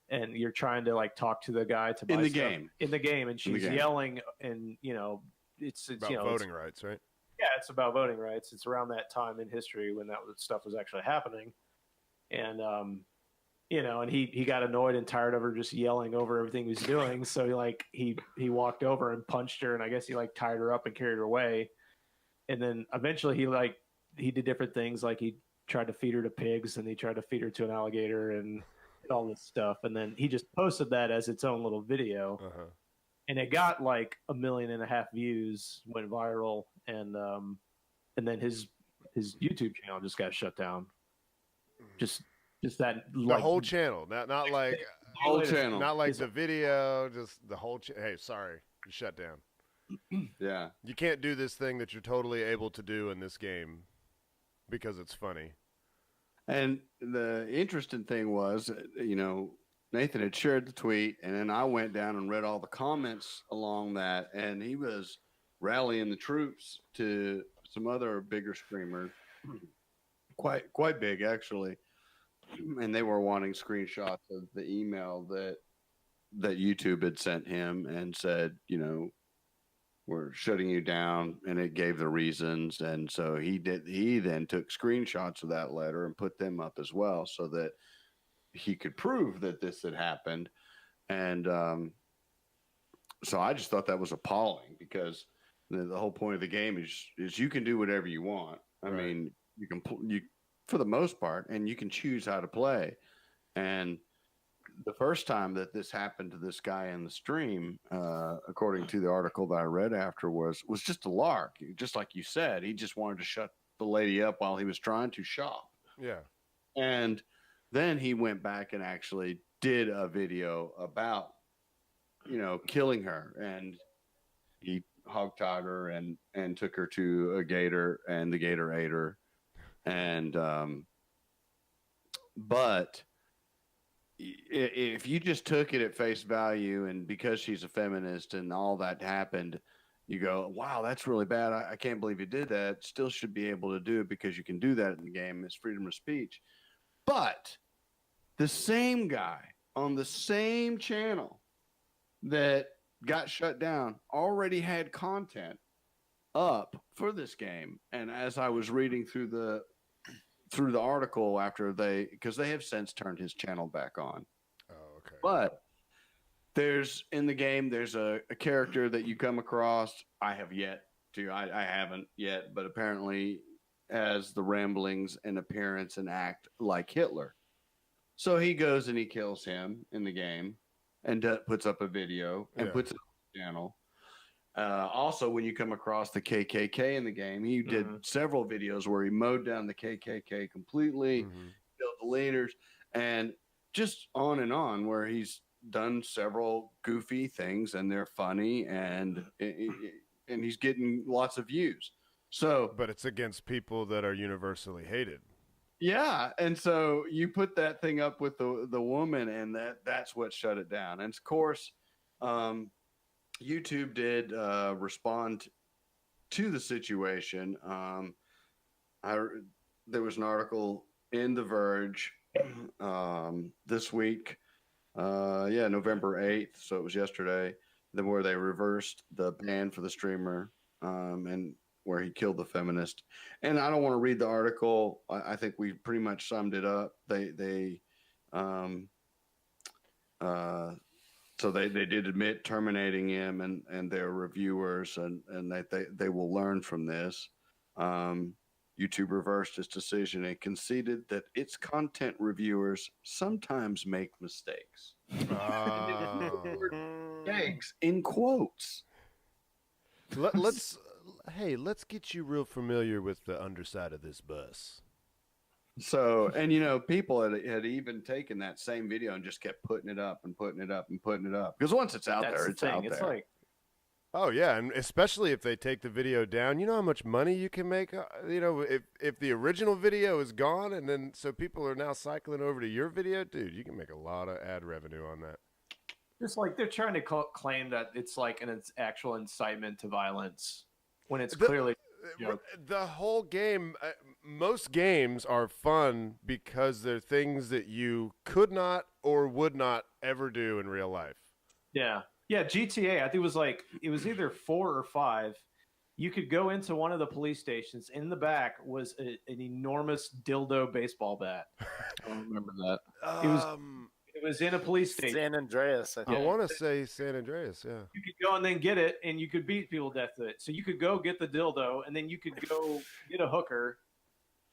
and you're trying to like talk to the guy to buy In the stuff. game. In the game, and she's yelling, and it's About you know, voting rights, right? yeah, it's about voting rights. It's around that time in history when that stuff was actually happening, and and he got annoyed and tired of her just yelling over everything he was doing. So he walked over and punched her, and I guess he like tied her up and carried her away. And then eventually he did different things, like he tried to feed her to pigs and he tried to feed her to an alligator and all this stuff. And then he just posted that as its own little video. And it got like 1.5 million views, went viral, and then his YouTube channel just got shut down. Just that the whole channel, not like whole channel, not like the video, just the whole. Hey, sorry, you shut down. Yeah, you can't do this thing that you're totally able to do in this game because it's funny. And the interesting thing was, Nathan had shared the tweet, and then I went down and read all the comments along that, and he was rallying the troops to some other bigger streamers, quite big actually, and they were wanting screenshots of the email that YouTube had sent him and said, we're shutting you down, and it gave the reasons. And so he then took screenshots of that letter and put them up as well, so that he could prove that this had happened. And so I just thought that was appalling, because the whole point of the game is you can do whatever you want. I mean, you can for the most part, and you can choose how to play. And the first time that this happened to this guy in the stream, according to the article that I read after, was just a lark. Just like you said, he just wanted to shut the lady up while he was trying to shop. Yeah. And then he went back and actually did a video about, killing her, and he hogtied her and took her to a gator, and the gator ate her. And, but if you just took it at face value, and because she's a feminist and all that happened, you go, wow, that's really bad. I can't believe you did that. Still should be able to do it, because you can do that in the game. It's freedom of speech. But the same guy on the same channel that got shut down already had content up for this game. And as I was reading through the article after because they have since turned his channel back on. Oh, okay. But in the game, there's a character that you come across. I haven't yet, but apparently has the ramblings and appearance and act like Hitler. So he goes and he kills him in the game and puts up a video and puts it on the channel. Also, when you come across the KKK in the game, he did several videos where he mowed down the KKK completely, killed the leaders, and just on, where he's done several goofy things, and they're funny, and he's getting lots of views. So, but it's against people that are universally hated. Yeah, and so you put that thing up with the woman, and that's what shut it down. And of course, YouTube did respond to the situation. There was an article in The Verge this week, November 8th, so it was yesterday, where they reversed the ban for the streamer, and where he killed the feminist. And I don't want to read the article. I think we pretty much summed it up. So they did admit terminating him and their reviewers, and they will learn from this. YouTube reversed its decision and conceded that its content reviewers sometimes make mistakes. Mistakes in quotes. Let's get you real familiar with the underside of this bus. So, and people had even taken that same video and just kept putting it up and putting it up and putting it up. Because once it's out there, it's out there. It's like, oh yeah, and especially if they take the video down, you know how much money you can make. If the original video is gone, and then so people are now cycling over to your video, dude, you can make a lot of ad revenue on that. It's like they're trying to claim that it's like an actual incitement to violence when it's clearly. The whole game, most games are fun because they're things that you could not or would not ever do in real life. Yeah. GTA, I think it was either 4 or 5. You could go into one of the police stations. In the back was an enormous dildo baseball bat. I don't remember that. It was in a police station. San Andreas. I want to say San Andreas. Yeah. You could go and then get it, and you could beat people to death with it. So you could go get the dildo, and then you could go get a hooker,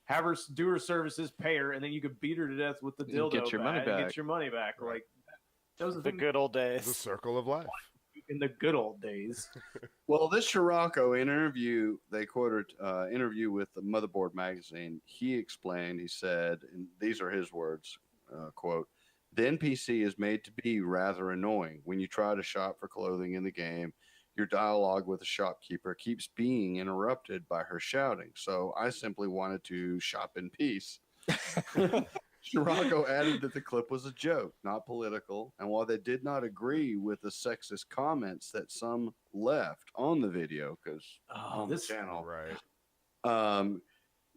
have her do her services, pay her, and then you could beat her to death with the dildo. Get your money back. Get your money back. Right. Like those are The good old days. The circle of life. in the good old days. Well, this Scirocco interview, they quoted interview with the Motherboard magazine. He explained, he said, and these are his words, quote, "The NPC is made to be rather annoying. When you try to shop for clothing in the game, your dialogue with the shopkeeper keeps being interrupted by her shouting. So I simply wanted to shop in peace." Scirocco added that the clip was a joke, not political, and while they did not agree with the sexist comments that some left on the video, because on the channel, Right.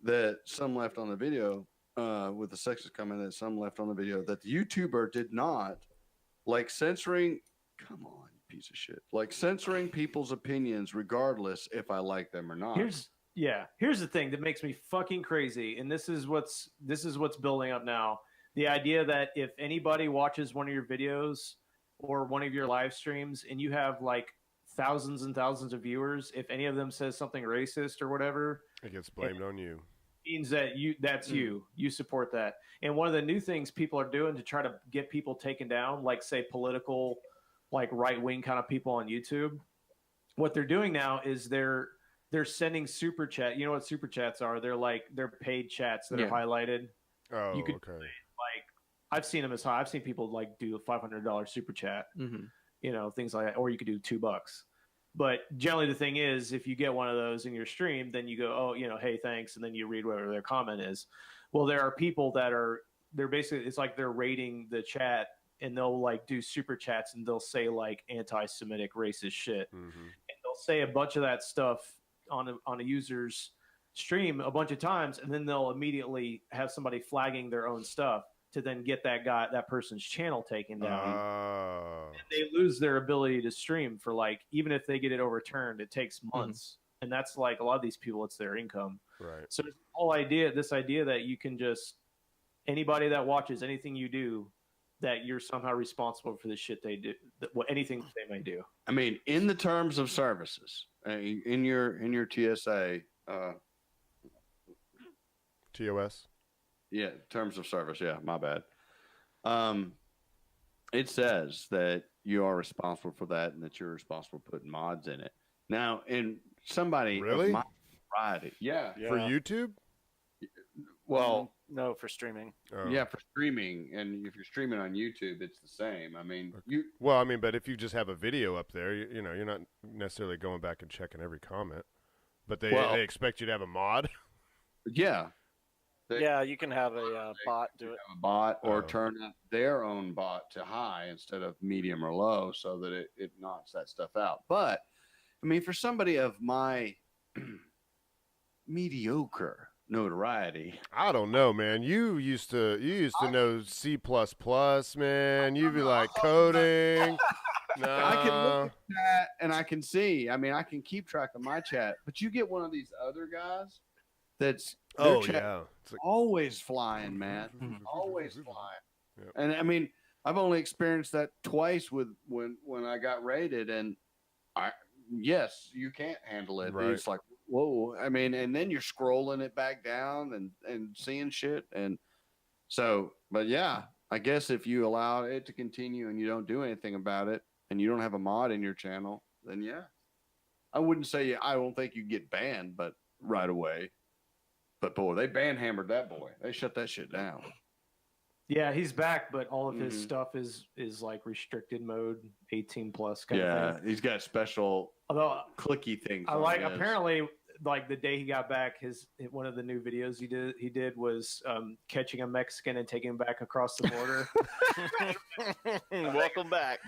that some left on the video, with the sexist comment that some left on the video, that the YouTuber did not like censoring. Come on, piece of shit! Like censoring people's opinions, regardless if I like them or not. Here's the thing that makes me fucking crazy, and this is what's building up now. The idea that if anybody watches one of your videos or one of your live streams and you have like thousands and thousands of viewers, if any of them says something racist or whatever, It gets blamed on you. means that you support that. And one of the new things people are doing to try to get people taken down, like say political, like right-wing kind of people on YouTube, what they're doing now is they're sending super chat. You know what super chats are? They're paid chats that are highlighted. Oh, You could okay. Like I've seen them as high. I've seen people like do a $500 super chat. Mhm. You know, things like that, or you could do $2. But generally, the thing is, if you get one of those in your stream, then you go, oh, you know, hey, thanks, and then you read whatever their comment is. Well, there are people that they're basically, it's like they're rating the chat, and they'll like do super chats, and they'll say like anti-Semitic, racist shit, Mhm. and they'll say a bunch of that stuff on a user's stream a bunch of times, and then they'll immediately have somebody flagging their own stuff to then get that person's channel taken down. Oh. They lose their ability to stream for like, even if they get it overturned, it takes months. And that's like a lot of these people, it's their income. Right. So this idea that you can just, anybody that watches anything you do, that you're somehow responsible for the shit they do, anything they may do. I mean, in the terms of services, in your TSA, TOS. yeah, terms of service. Yeah, my bad. It says that you are responsible for that, and that you're responsible for putting mods in it. Now, in somebody Really? of my variety, yeah. For YouTube? Well, no, for streaming. Oh. yeah, for streaming, and if you're streaming on YouTube, it's the same. I mean, Well, I mean, but if you just have a video up there, you know, you're not necessarily going back and checking every comment. But they expect you to have a mod. yeah. Yeah, you can have a bot do it. A bot or Oh. turn up their own bot to high instead of medium or low so that it knocks that stuff out. But I mean, for somebody of my mediocre notoriety, I don't know, man. You used to know C++, man. You'd be like coding. No. I can look at that and I can see. I mean, I can keep track of my chat. But you get one of these other guys that's their chat It's like, always flying, man. Always flying. Yep. And I mean, I've only experienced that twice with when I got raided, and yes, you can't handle it. Right. It's like, whoa. I mean, and then you're scrolling it back down and seeing shit. And so, but yeah, I guess if you allow it to continue and you don't do anything about it, and you don't have a mod in your channel, then yeah, I wouldn't say I don't think you get banned, but right away. But boy, they hammered that boy. They shut that shit down. Yeah, he's back, but all of his stuff is like restricted mode, 18 plus kind of thing. He's got special Although clicky things. I like apparently like the day he got back, one of the new videos he did was catching a Mexican and taking him back across the border. Welcome back.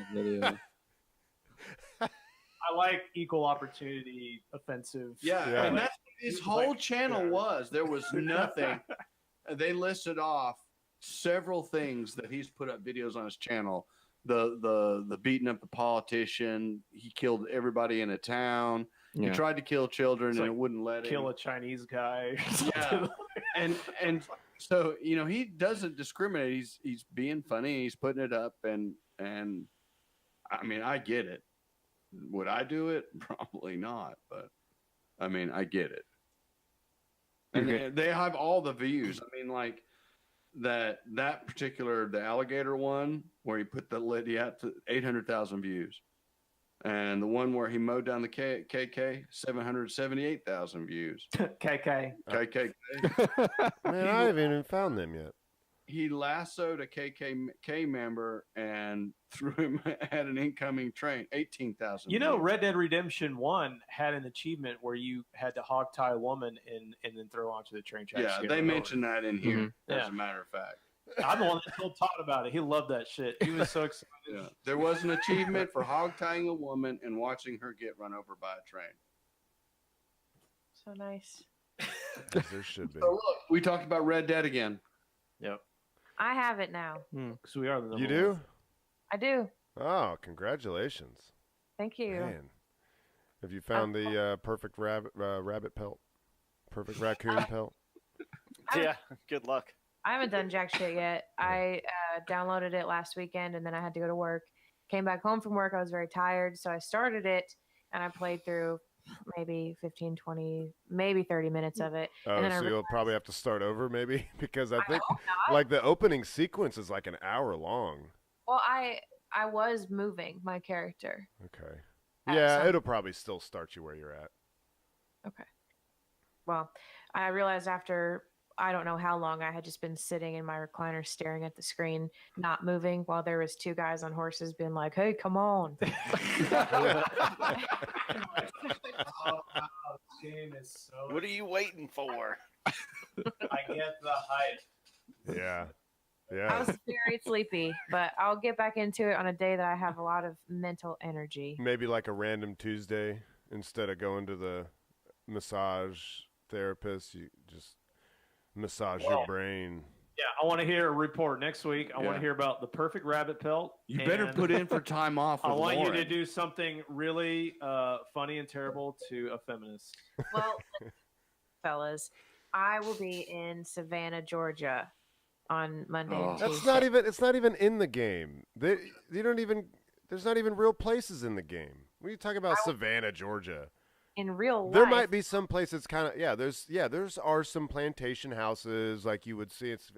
I like equal opportunity offensive. Yeah. And that's what his whole channel was. There was nothing. They listed off several things that he's put up videos on his channel. The beating up the politician. He killed everybody in a town. Yeah. He tried to kill children It's and like it wouldn't let him. Kill a Chinese guy. Yeah. and So he doesn't discriminate. He's being funny. He's putting it up, and I mean, I get it. Would I do it? Probably not. But I mean, I get it. And they have all the views. I mean, like that particular the alligator one where he put the lady out to 800,000 views, and the one where he mowed down the KK 778,000 views. KK. Man, I haven't even found them yet. He lassoed a KKK member and threw him at an incoming train. 18,000. You know, Red Dead Redemption 1 had an achievement where you had to hog tie a woman and then throw onto the train tracks. Yeah, they mentioned that in here, as a matter of fact. I'm the one that told Todd about it. He loved that shit. He was so excited. Yeah. There was an achievement for hog tying a woman and watching her get run over by a train. So nice. There should be. So look, we talked about Red Dead again. Yep. I have it now. Because we are the number You do? one. I do. Oh, congratulations. Thank you. Man. Have you found the perfect rabbit pelt? Perfect raccoon pelt? Yeah, good luck. I haven't done jack shit yet. I downloaded it last weekend, and then I had to go to work. Came back home from work. I was very tired, so I started it, and I played through maybe 15, 20, maybe 30 minutes of it. Oh, and then so you'll probably have to start over maybe? Because I think hope not. like the opening sequence is like an hour long. Well, I was moving my character. Okay. At Yeah, some- it'll probably still start you where you're at. Okay. Well, I realized after I don't know how long I had just been sitting in my recliner staring at the screen, not moving, while there was two guys on horses being like, "Hey, come on." Oh, wow, this game is so. What are you waiting for? I get the hype. Yeah. I Yeah. was very sleepy, but I'll get back into it on a day that I have a lot of mental energy. Maybe like a random Tuesday instead of going to the massage therapist, you just massage your brain. Yeah, I want to hear a report next week. I want to hear about the perfect rabbit pelt. You better and put in for time off. I with want you Lauren. to do something really funny and terrible to a feminist. Well, fellas, I will be in Savannah, Georgia on Monday. And That's Tuesday. not even. It's not even in the game. You don't even. There's not even real places in the game. What are you talking about, Savannah, Georgia? In real life. There might be some places kind of there's some plantation houses like you would see. It's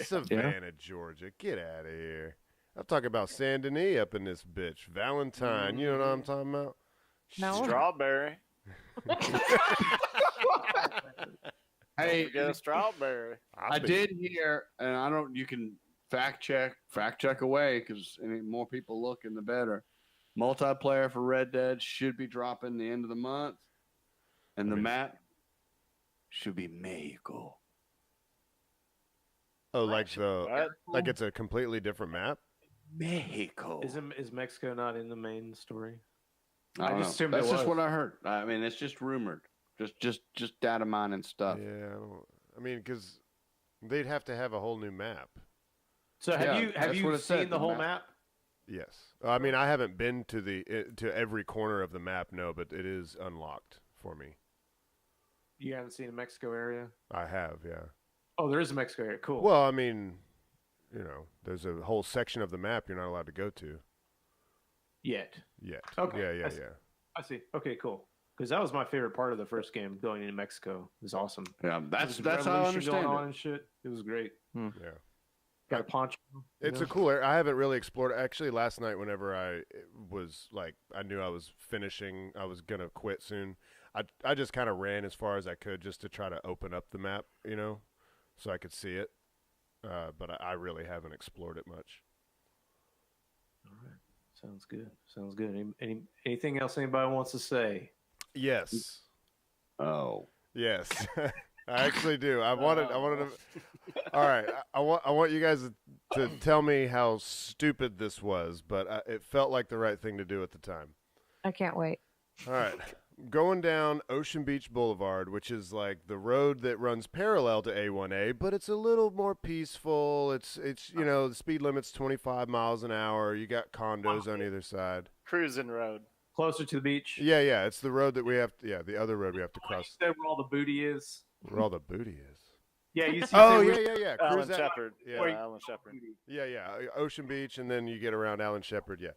Savannah, Georgia. Get out of here. I'm talking about Saint Denis up in this bitch. Valentine. You know what I'm talking about? No. Strawberry. Hey, Don't forget a strawberry. I did hear, and I don't. You can fact check away because any more people looking, the better. Multiplayer for Red Dead should be dropping the end of the month, and the map should be Mexico. Oh, like What? like it's a completely different map. Mexico. Is Mexico not in the main story? I don't just know. assumed That's it just was. what I heard. I mean, it's just rumored. Just data mining stuff. Yeah, I mean, because they'd have to have a whole new map. So Yeah, have that's you what it said, seen the the whole map. map? Yes, I mean I haven't been to every corner of the map, no, but it is unlocked for me. You haven't seen the Mexico area? I have, yeah. Oh, there is a Mexico area. Cool. Well, I mean, there's a whole section of the map you're not allowed to go to Yet. Okay. Yeah. I see. Okay, cool. Because that was my favorite part of the first game, going into Mexico. It was awesome. Yeah, that's There was how I revolution understand going on it. and shit. It was great. Yeah. Got a poncho. It's a cool area. I haven't really explored it. Actually, last night, whenever I was like, I knew I was finishing, I was going to quit soon. I just kind of ran as far as I could just to try to open up the map, so I could see it. But I really haven't explored it much. All right. Sounds good. Sounds good. Anything else anybody wants to say? Yes. Oh, Yes. I actually do. I wanted to. All right. I want you guys to tell me how stupid this was, but it felt like the right thing to do at the time. I can't wait. All right. Going down Ocean Beach Boulevard, which is like the road that runs parallel to A1A, but it's a little more peaceful. It's the speed limit's 25 miles an hour. You got condos on either side. Cruising road. Closer to the beach. Yeah. It's the road that we have. The other road we have to cross. Is that where all the booty is? Where all the booty is. Yeah, you see. Oh yeah. Alan Cruise that. Shepard. Yeah. Alan Shepard. Yeah. Ocean Beach, and then you get around Alan Shepard. Yeah.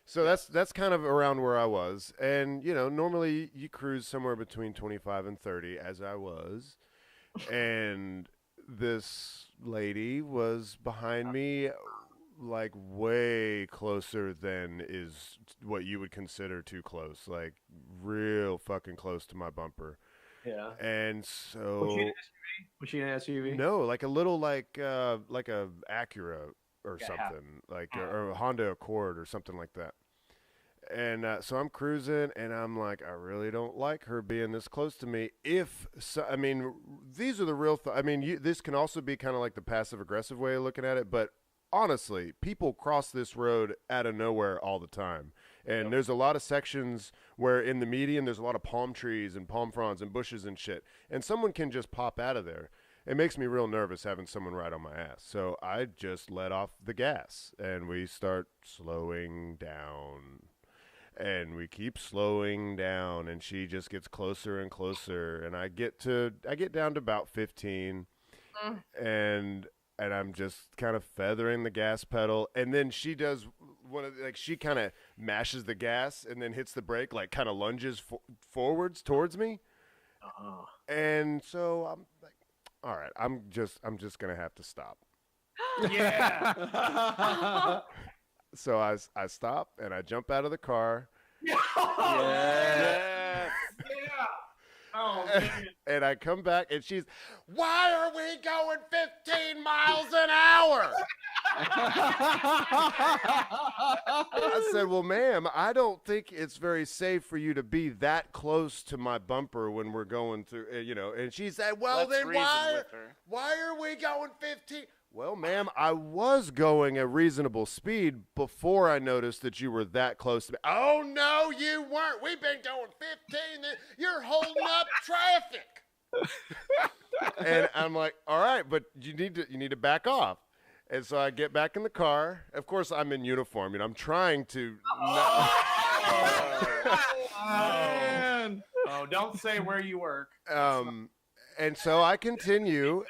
So that's kind of around where I was, and normally you cruise somewhere between 25 and 30, as I was, and this lady was behind me, like way closer than is what you would consider too close, like real fucking close to my bumper. Yeah. And so Was she an SUV? no, like a little like a Acura or Yeah. something, like or a Honda Accord or something like that. And so I'm cruising, and I'm like, I really don't like her being this close to me. I mean, these are the real. I mean, this can also be kind of like the passive aggressive way of looking at it, but honestly, people cross this road out of nowhere all the time. And there's a lot of sections where in the median there's a lot of palm trees and palm fronds and bushes and shit. And someone can just pop out of there. It makes me real nervous having someone ride on my ass. So I just let off the gas and we start slowing down. And we keep slowing down, and she just gets closer and closer. And I get down to about 15, and I'm just kind of feathering the gas pedal. And then she does she kind of mashes the gas and then hits the brake, like kind of lunges forwards towards me. And so I'm like, all right, I'm just gonna have to stop. Yeah. So I stop and I jump out of the car. Yeah. Oh, man. And I come back and she's, why are we going 15 miles an hour? I said, well, ma'am, I don't think it's very safe for you to be that close to my bumper when we're going through, and she said, well, Let's then reason with her. why are we going 15? Well, ma'am, I was going a reasonable speed before I noticed that you were that close to me. Oh, no, you weren't. We've been going 15. You're holding up traffic. And I'm like, all right, but you need to back off. And so I get back in the car. Of course, I'm in uniform. I'm trying to. Man. Oh, don't say where you work. And so I continue.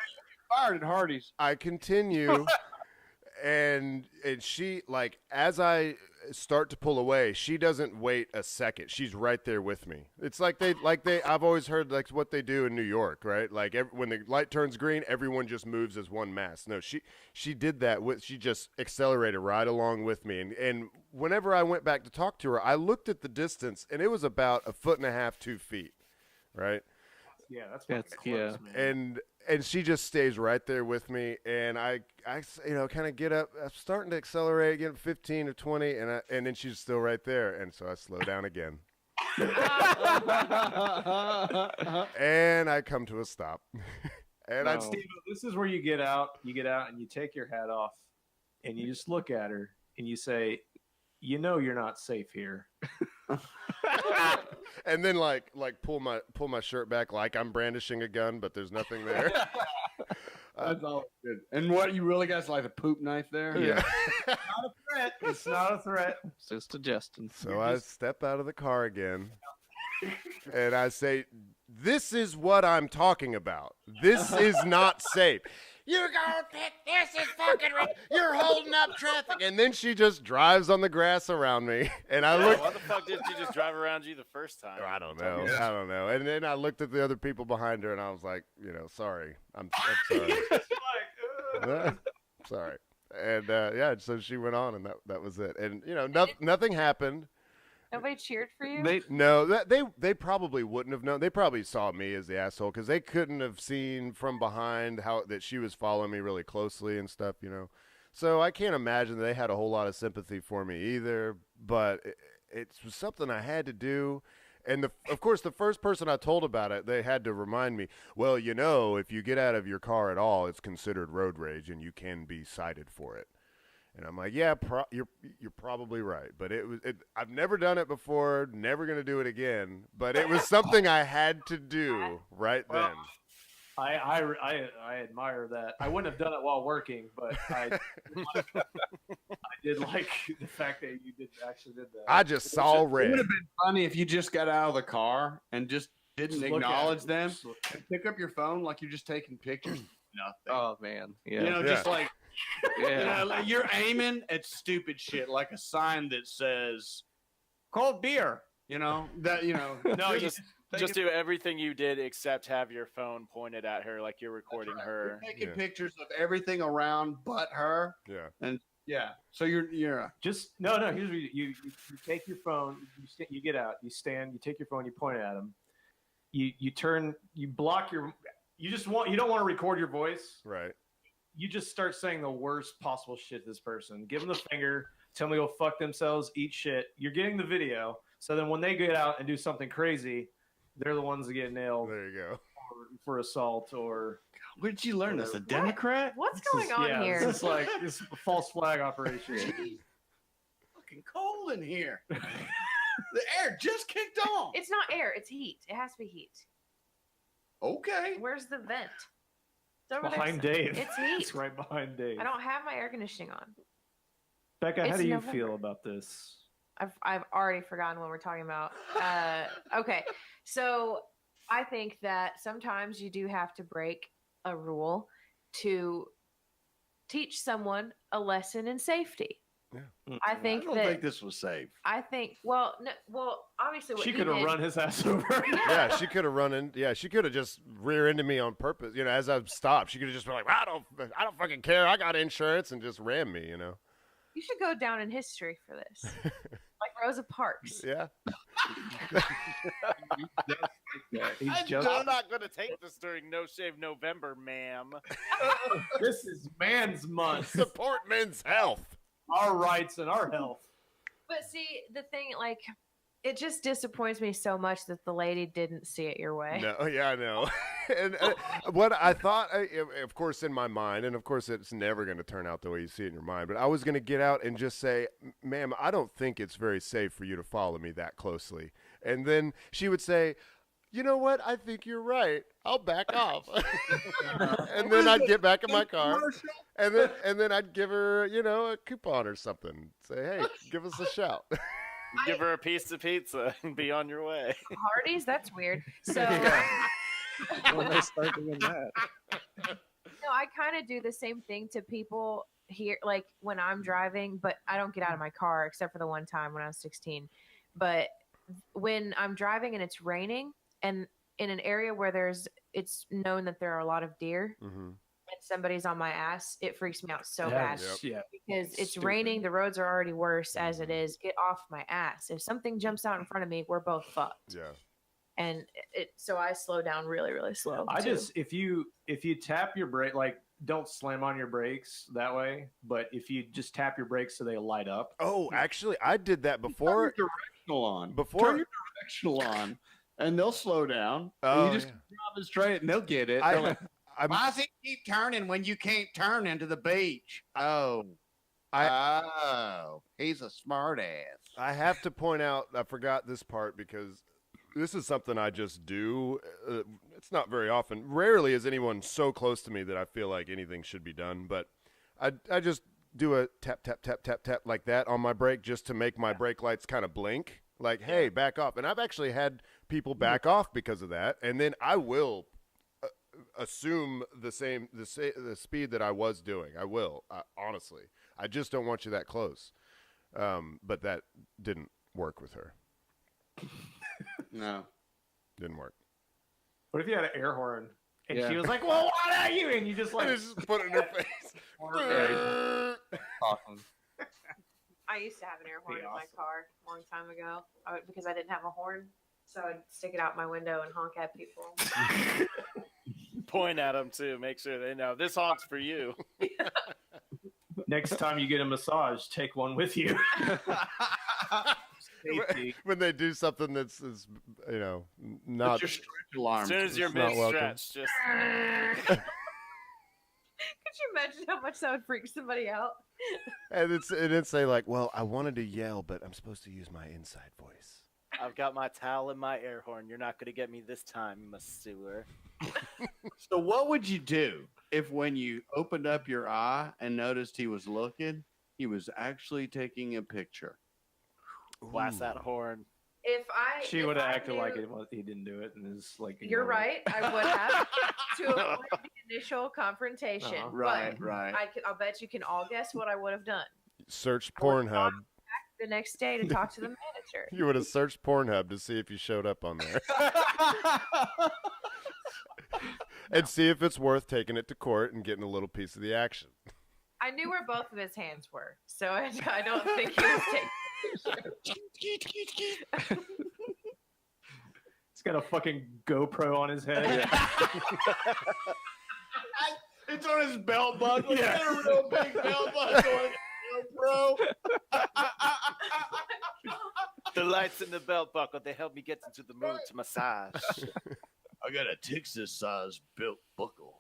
Fired at Hardee's. I continue, and she, like, as I start to pull away, she doesn't wait a second. She's right there with me. It's like I've always heard like what they do in New York, right? Like when the light turns green, everyone just moves as one mass. No, she did that. She just accelerated right along with me. And whenever I went back to talk to her, I looked at the distance, and it was about 1.5 feet, 2 feet, right? Yeah, that's close, man. And she just stays right there with me, and I kind of get up. I'm starting to accelerate, get 15 or 20, and then she's still right there, and so I slow down again. And I come to a stop. And Steve, this is where you get out and you take your hat off, and you just look at her, and you say, you're not safe here. And then like pull my shirt back like I'm brandishing a gun, but there's nothing there. That's all good. And what you really got is like a poop knife there? Yeah. Not a threat. It's not a threat. It's just a Justin. So I step out of the car again, and I say, this is what I'm talking about. This is not safe. You're going to pick, this is fucking right. You're holding up traffic. And then she just drives on the grass around me. And I look. Why the fuck did she just drive around you the first time? I don't know. I don't know. And then I looked at the other people behind her, and I was like, sorry. I'm sorry. Sorry. And so she went on, and that was it. And nothing happened. Nobody cheered for you? They probably wouldn't have known. They probably saw me as the asshole because they couldn't have seen from behind that she was following me really closely and stuff, So I can't imagine they had a whole lot of sympathy for me either. But it was something I had to do. And of course, the first person I told about it, they had to remind me, well, if you get out of your car at all, it's considered road rage and you can be cited for it. And I'm like, yeah, you're probably right. But I've never done it before, never going to do it again. But it was something I had to do right then. I admire that. I wouldn't have done it while working, but I did like the fact that you actually did that. I just saw red. It would have been funny if you just got out of the car and just didn't acknowledge them and pick up your phone like you're just taking pictures. nothing. Oh man, yeah. You know, just like Yeah. you know, like you're aiming at stupid shit, like a sign that says "cold beer." You know that. You know, no, you Just do everything you did except have your phone pointed at her like you're recording her. You're taking pictures of everything around but her. Yeah. And yeah, so you're Just no. Here's what you take your phone. You get out. You stand. You take your phone. You point it at him. You turn. You block your. You don't want to record your voice. Right. You just start saying the worst possible shit to this person. Give them the finger. Tell them to go fuck themselves. Eat shit. You're getting the video. So then when they get out and do something crazy, they're the ones that get nailed. There you go. For assault or. Where did you learn this? A Democrat? What's going on here? It's like this false flag operation. Jeez. Fucking cold in here. The air just kicked on. It's not air, it's heat. It has to be heat. Okay. Where's the vent? It's over Behind there. Dave. It's heat. It's right behind Dave. I don't have my air conditioning on. Becca, how It's do you November. feel about this? I've already forgotten what we're talking about. Okay, so I think that sometimes you do have to break a rule to teach someone a lesson in safety. Yeah. I think I don't think this was safe. I think well, no, obviously what She he could have did- run his ass over. Yeah, she could have run in. Yeah, she could have just rear-ended me on purpose. You know, as I stopped, she could have just been like, I don't fucking care. I got insurance, and just ram me. You know. You should go down in history for this, like Rosa Parks. Yeah. I'm not going to take this during No Shave November, ma'am. This is man's month. Support men's health. Our rights and our health. But see, the thing, like, it just disappoints me so much that the lady didn't see it your way. No, yeah, I know. And what I thought, of course, in my mind, and of course, it's never going to turn out the way you see it in your mind, but I was going to get out and just say, ma'am, I don't think it's very safe for you to follow me that closely. And then she would say, you know what? I think you're right. I'll back off. And then I'd get back in my car. And then I'd give her, you know, a coupon or something. Say, hey, give us a shout. Give her a piece of pizza and be on your way. Hardee's, that's weird. So, When they start doing that. no, I kind of do the same thing to people here, like when I'm driving, but I don't get out of my car except for the one time when I was 16. But when I'm driving and it's raining and in an area where it's known that there are a lot of deer and somebody's on my ass, it freaks me out so bad. Yeah. Because it's Stupid. raining, the roads are already worse as it is. Get off my ass. If something jumps out in front of me, we're both fucked. Yeah. And so I slow down really, really slow. I too. just if you tap your brake, like don't slam on your brakes that way, but if you just tap your brakes so they light up. Oh, actually, I did that Turn before. your directional on. Before- Turn your directional on, and they'll slow down. Oh, and you just drive it straight, and they'll get it. They're like, why does it keep turning when you can't turn into the beach? Oh, he's a smart ass. I have to point out, I forgot this part because this is something I just do. It's not very often. Rarely is anyone so close to me that I feel like anything should be done. But I just do a tap, tap, tap, tap, tap like that on my brake just to make my brake lights kind of blink. Like, hey, back off. And I've actually had people back off because of that. And then I will assume the speed that I was doing. I will, honestly. I just don't want you that close. But that didn't work with her. No. Didn't work. What if you had an air horn and Yeah. she was like, "Well, what are you?" And you just like just put it in her face. Awesome. I used to have an air horn in my awesome. car a long time ago because I didn't have a horn. So I'd stick it out my window and honk at people. Point at them, too. Make sure they know. This honk's for you. next time you get a massage, take one with you. Safety. When they do something that's not. Put your stretch alarm. As soon as you're It's not welcome. mid-stretch, just... Could you imagine how much that would freak somebody out? And it's say like, well, I wanted to yell, but I'm supposed to use my inside voice. I've got my towel and my air horn. You're not going to get me this time, masseur. So what would you do if when you opened up your eye and noticed he was looking, he was actually taking a picture? Blast that horn. She would have acted like he didn't do it, and is like. You're right. I would have to avoid the initial confrontation. Right. I'll bet you can all guess what I would have done. Search Pornhub. The next day to talk to the manager. You would have searched Pornhub to see if you showed up on there. And see if it's worth taking it to court and getting a little piece of the action. I knew where both of his hands were, so I don't think he was taking. He's got a fucking GoPro on his head. It's on his belt buckle. Yeah. A real big belt buckle on GoPro. The lights in the belt buckle, they help me get into the mood to massage. I got a Texas size belt buckle.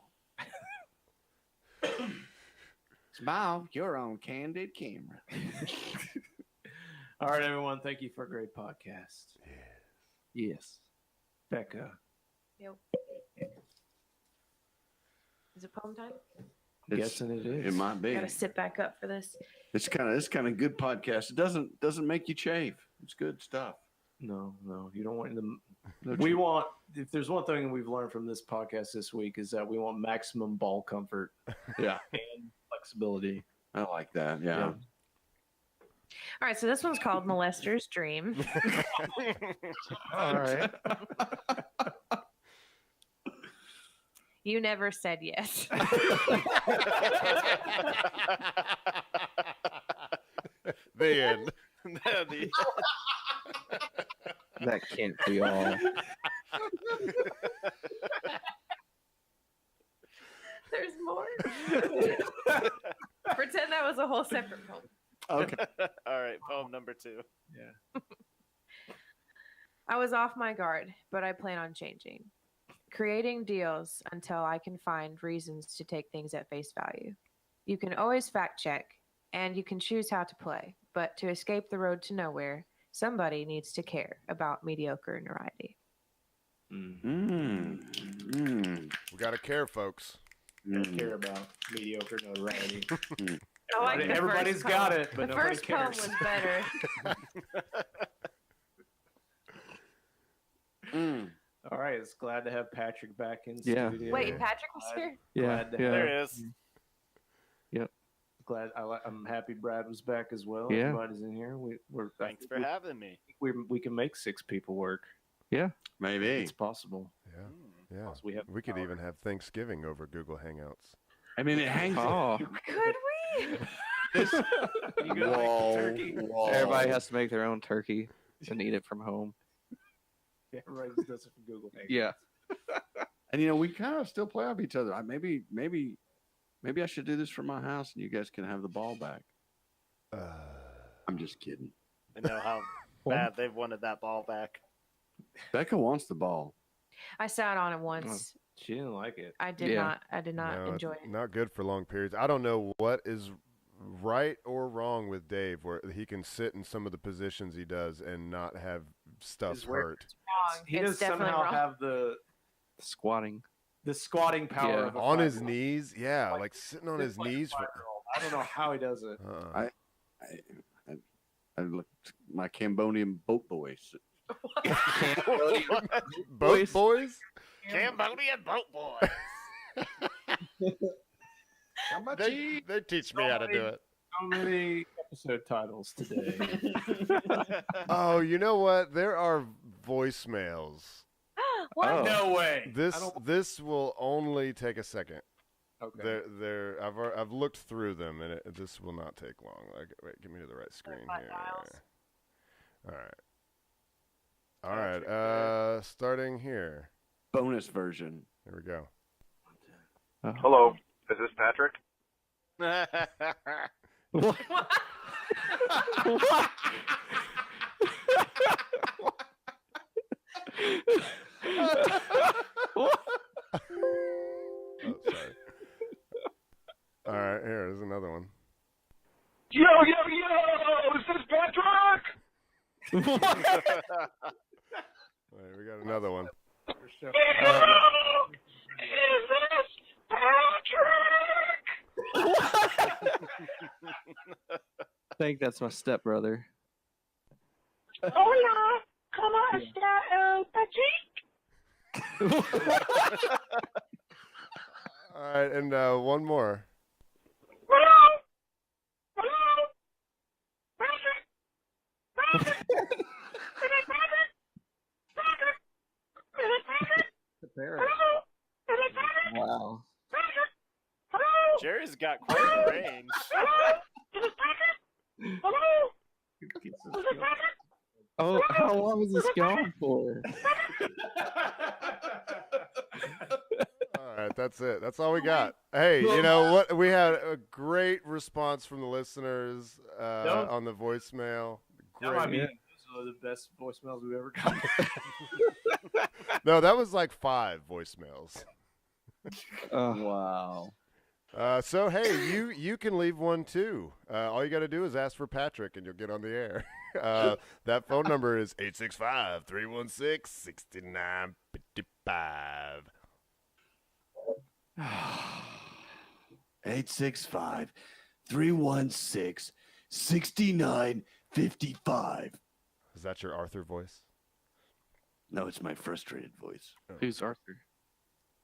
Smile, you're on candid camera. All right, everyone. Thank you for a great podcast. Yes. Bekah. Yep. Is it poem time? I'm guessing it is. It might be. I gotta sit back up for this. It's kind of good podcast. It doesn't make you chafe. It's good stuff. No, you don't want them. We want. If there's one thing we've learned from this podcast this week is that we want maximum ball comfort. Yeah, and flexibility. I like that. Yeah. All right, so this one's called Molester's Dream. All right. You never said yes. The end. That can't be all. There's more. Pretend that was a whole separate poem. Okay. All right, poem number 2. Yeah. I was off my guard, but I plan on changing. Creating deals until I can find reasons to take things at face value. You can always fact check, and you can choose how to play, but to escape the road to nowhere, somebody needs to care about mediocre notoriety. We got to care, folks. Care about mediocre notoriety. I like the Everybody's first got poem. it, but the nobody first cares. poem was better. All right, it's glad to have Patrick back in Yeah. studio. Wait, Patrick was here? Yeah. Glad to Yeah. There it is. Glad I'm happy Brad was back as well. Yeah. Everybody's in here. We're Thanks for having me. we can make 6 people work. Maybe. It's possible. Yeah. Yeah. We have We could even have Thanksgiving over Google Hangouts. I mean, it hangs. Oh, Could we? Whoa. everybody has to make their own turkey and eat it from home. Yeah, everybody just does it from Google Hangouts. Yeah. And we kind of still play off each other. Maybe I should do this from my house, and you guys can have the ball back. I'm just kidding. I know how bad they've wanted that ball back. Bekah wants the ball. I sat on it once. She didn't like it. I did Yeah. not No, enjoy it. Not good for long periods. I don't know what is right or wrong with Dave, where he can sit in some of the positions he does and not have stuff It's weird. hurt. Wrong. He It's does definitely somehow wrong. have the Squatting. squatting power Yeah. of a On his 5-year-old. knees, yeah, like sitting on his Like a knees. For, 5-year-old. I don't know how he does it. I look my Cambodian boat boys. Boat boys? Cambodian boat boy. They teach me how to do it. So many episode titles today. Oh, you know what? There are voicemails. What? Oh. No way. This will only take a second. Okay. I've looked through them, and this will not take long. Like, wait, give me the right screen here. All right. Starting here. Bonus version. Here we go. Hello, is this Patrick? What? Oh, sorry. All right, here's another one. Yo, is this Patrick? Wait, we got another one. Is this Patrick? I think that's my stepbrother. Hola, All right, and one more. Wow. Jerry's got quite a range. Oh, how long is this going for? All right, that's it. That's all we got. Hey, you know what? We had a great response from the listeners on the voicemail. That might be Great. those are the best voicemails we've ever gotten. No, that was like 5 voicemails. Wow. So hey, you can leave one too. All you got to do is ask for Patrick, and you'll get on the air. That phone number is 865-316-6955. 865-316-6955. Is that your Arthur voice? No, it's my frustrated voice. Who's Arthur?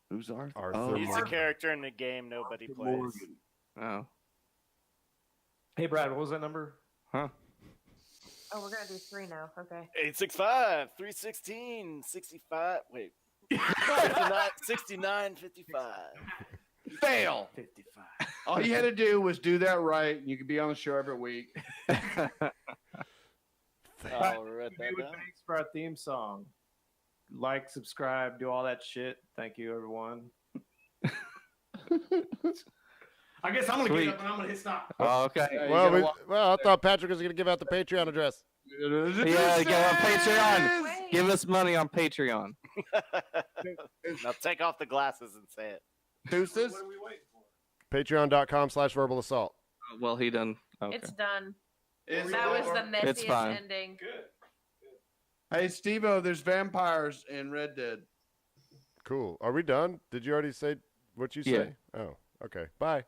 Who's Arthur? Arthur He's a Morgan. character in the game nobody plays. Oh. Hey, Brad, what was that number? Huh. Oh, we're gonna do 3 now. Okay. 865-316-65. Wait. 69-55. Fail. 55. All you had to do was do that right, and you could be on the show every week. I'll write that down. Thanks for our theme song. Like, subscribe, do all that shit. Thank you, everyone. I guess I'm gonna Sweet. get up and I'm gonna hit stop. Oh, okay. Well, I thought Patrick was going to give out the Patreon address. Yeah, get on Patreon. Wait. Give us money on Patreon. Now take off the glasses and say it. Deuces. What are we waiting for? Patreon.com/verbal assault. Well, he done. Okay. It's done. Is That was the It's fine. messiest ending. Good. Hey, Steve-O, there's vampires in Red Dead. Cool. Are we done? Did you already say what you say? Yeah. Oh, okay. Bye.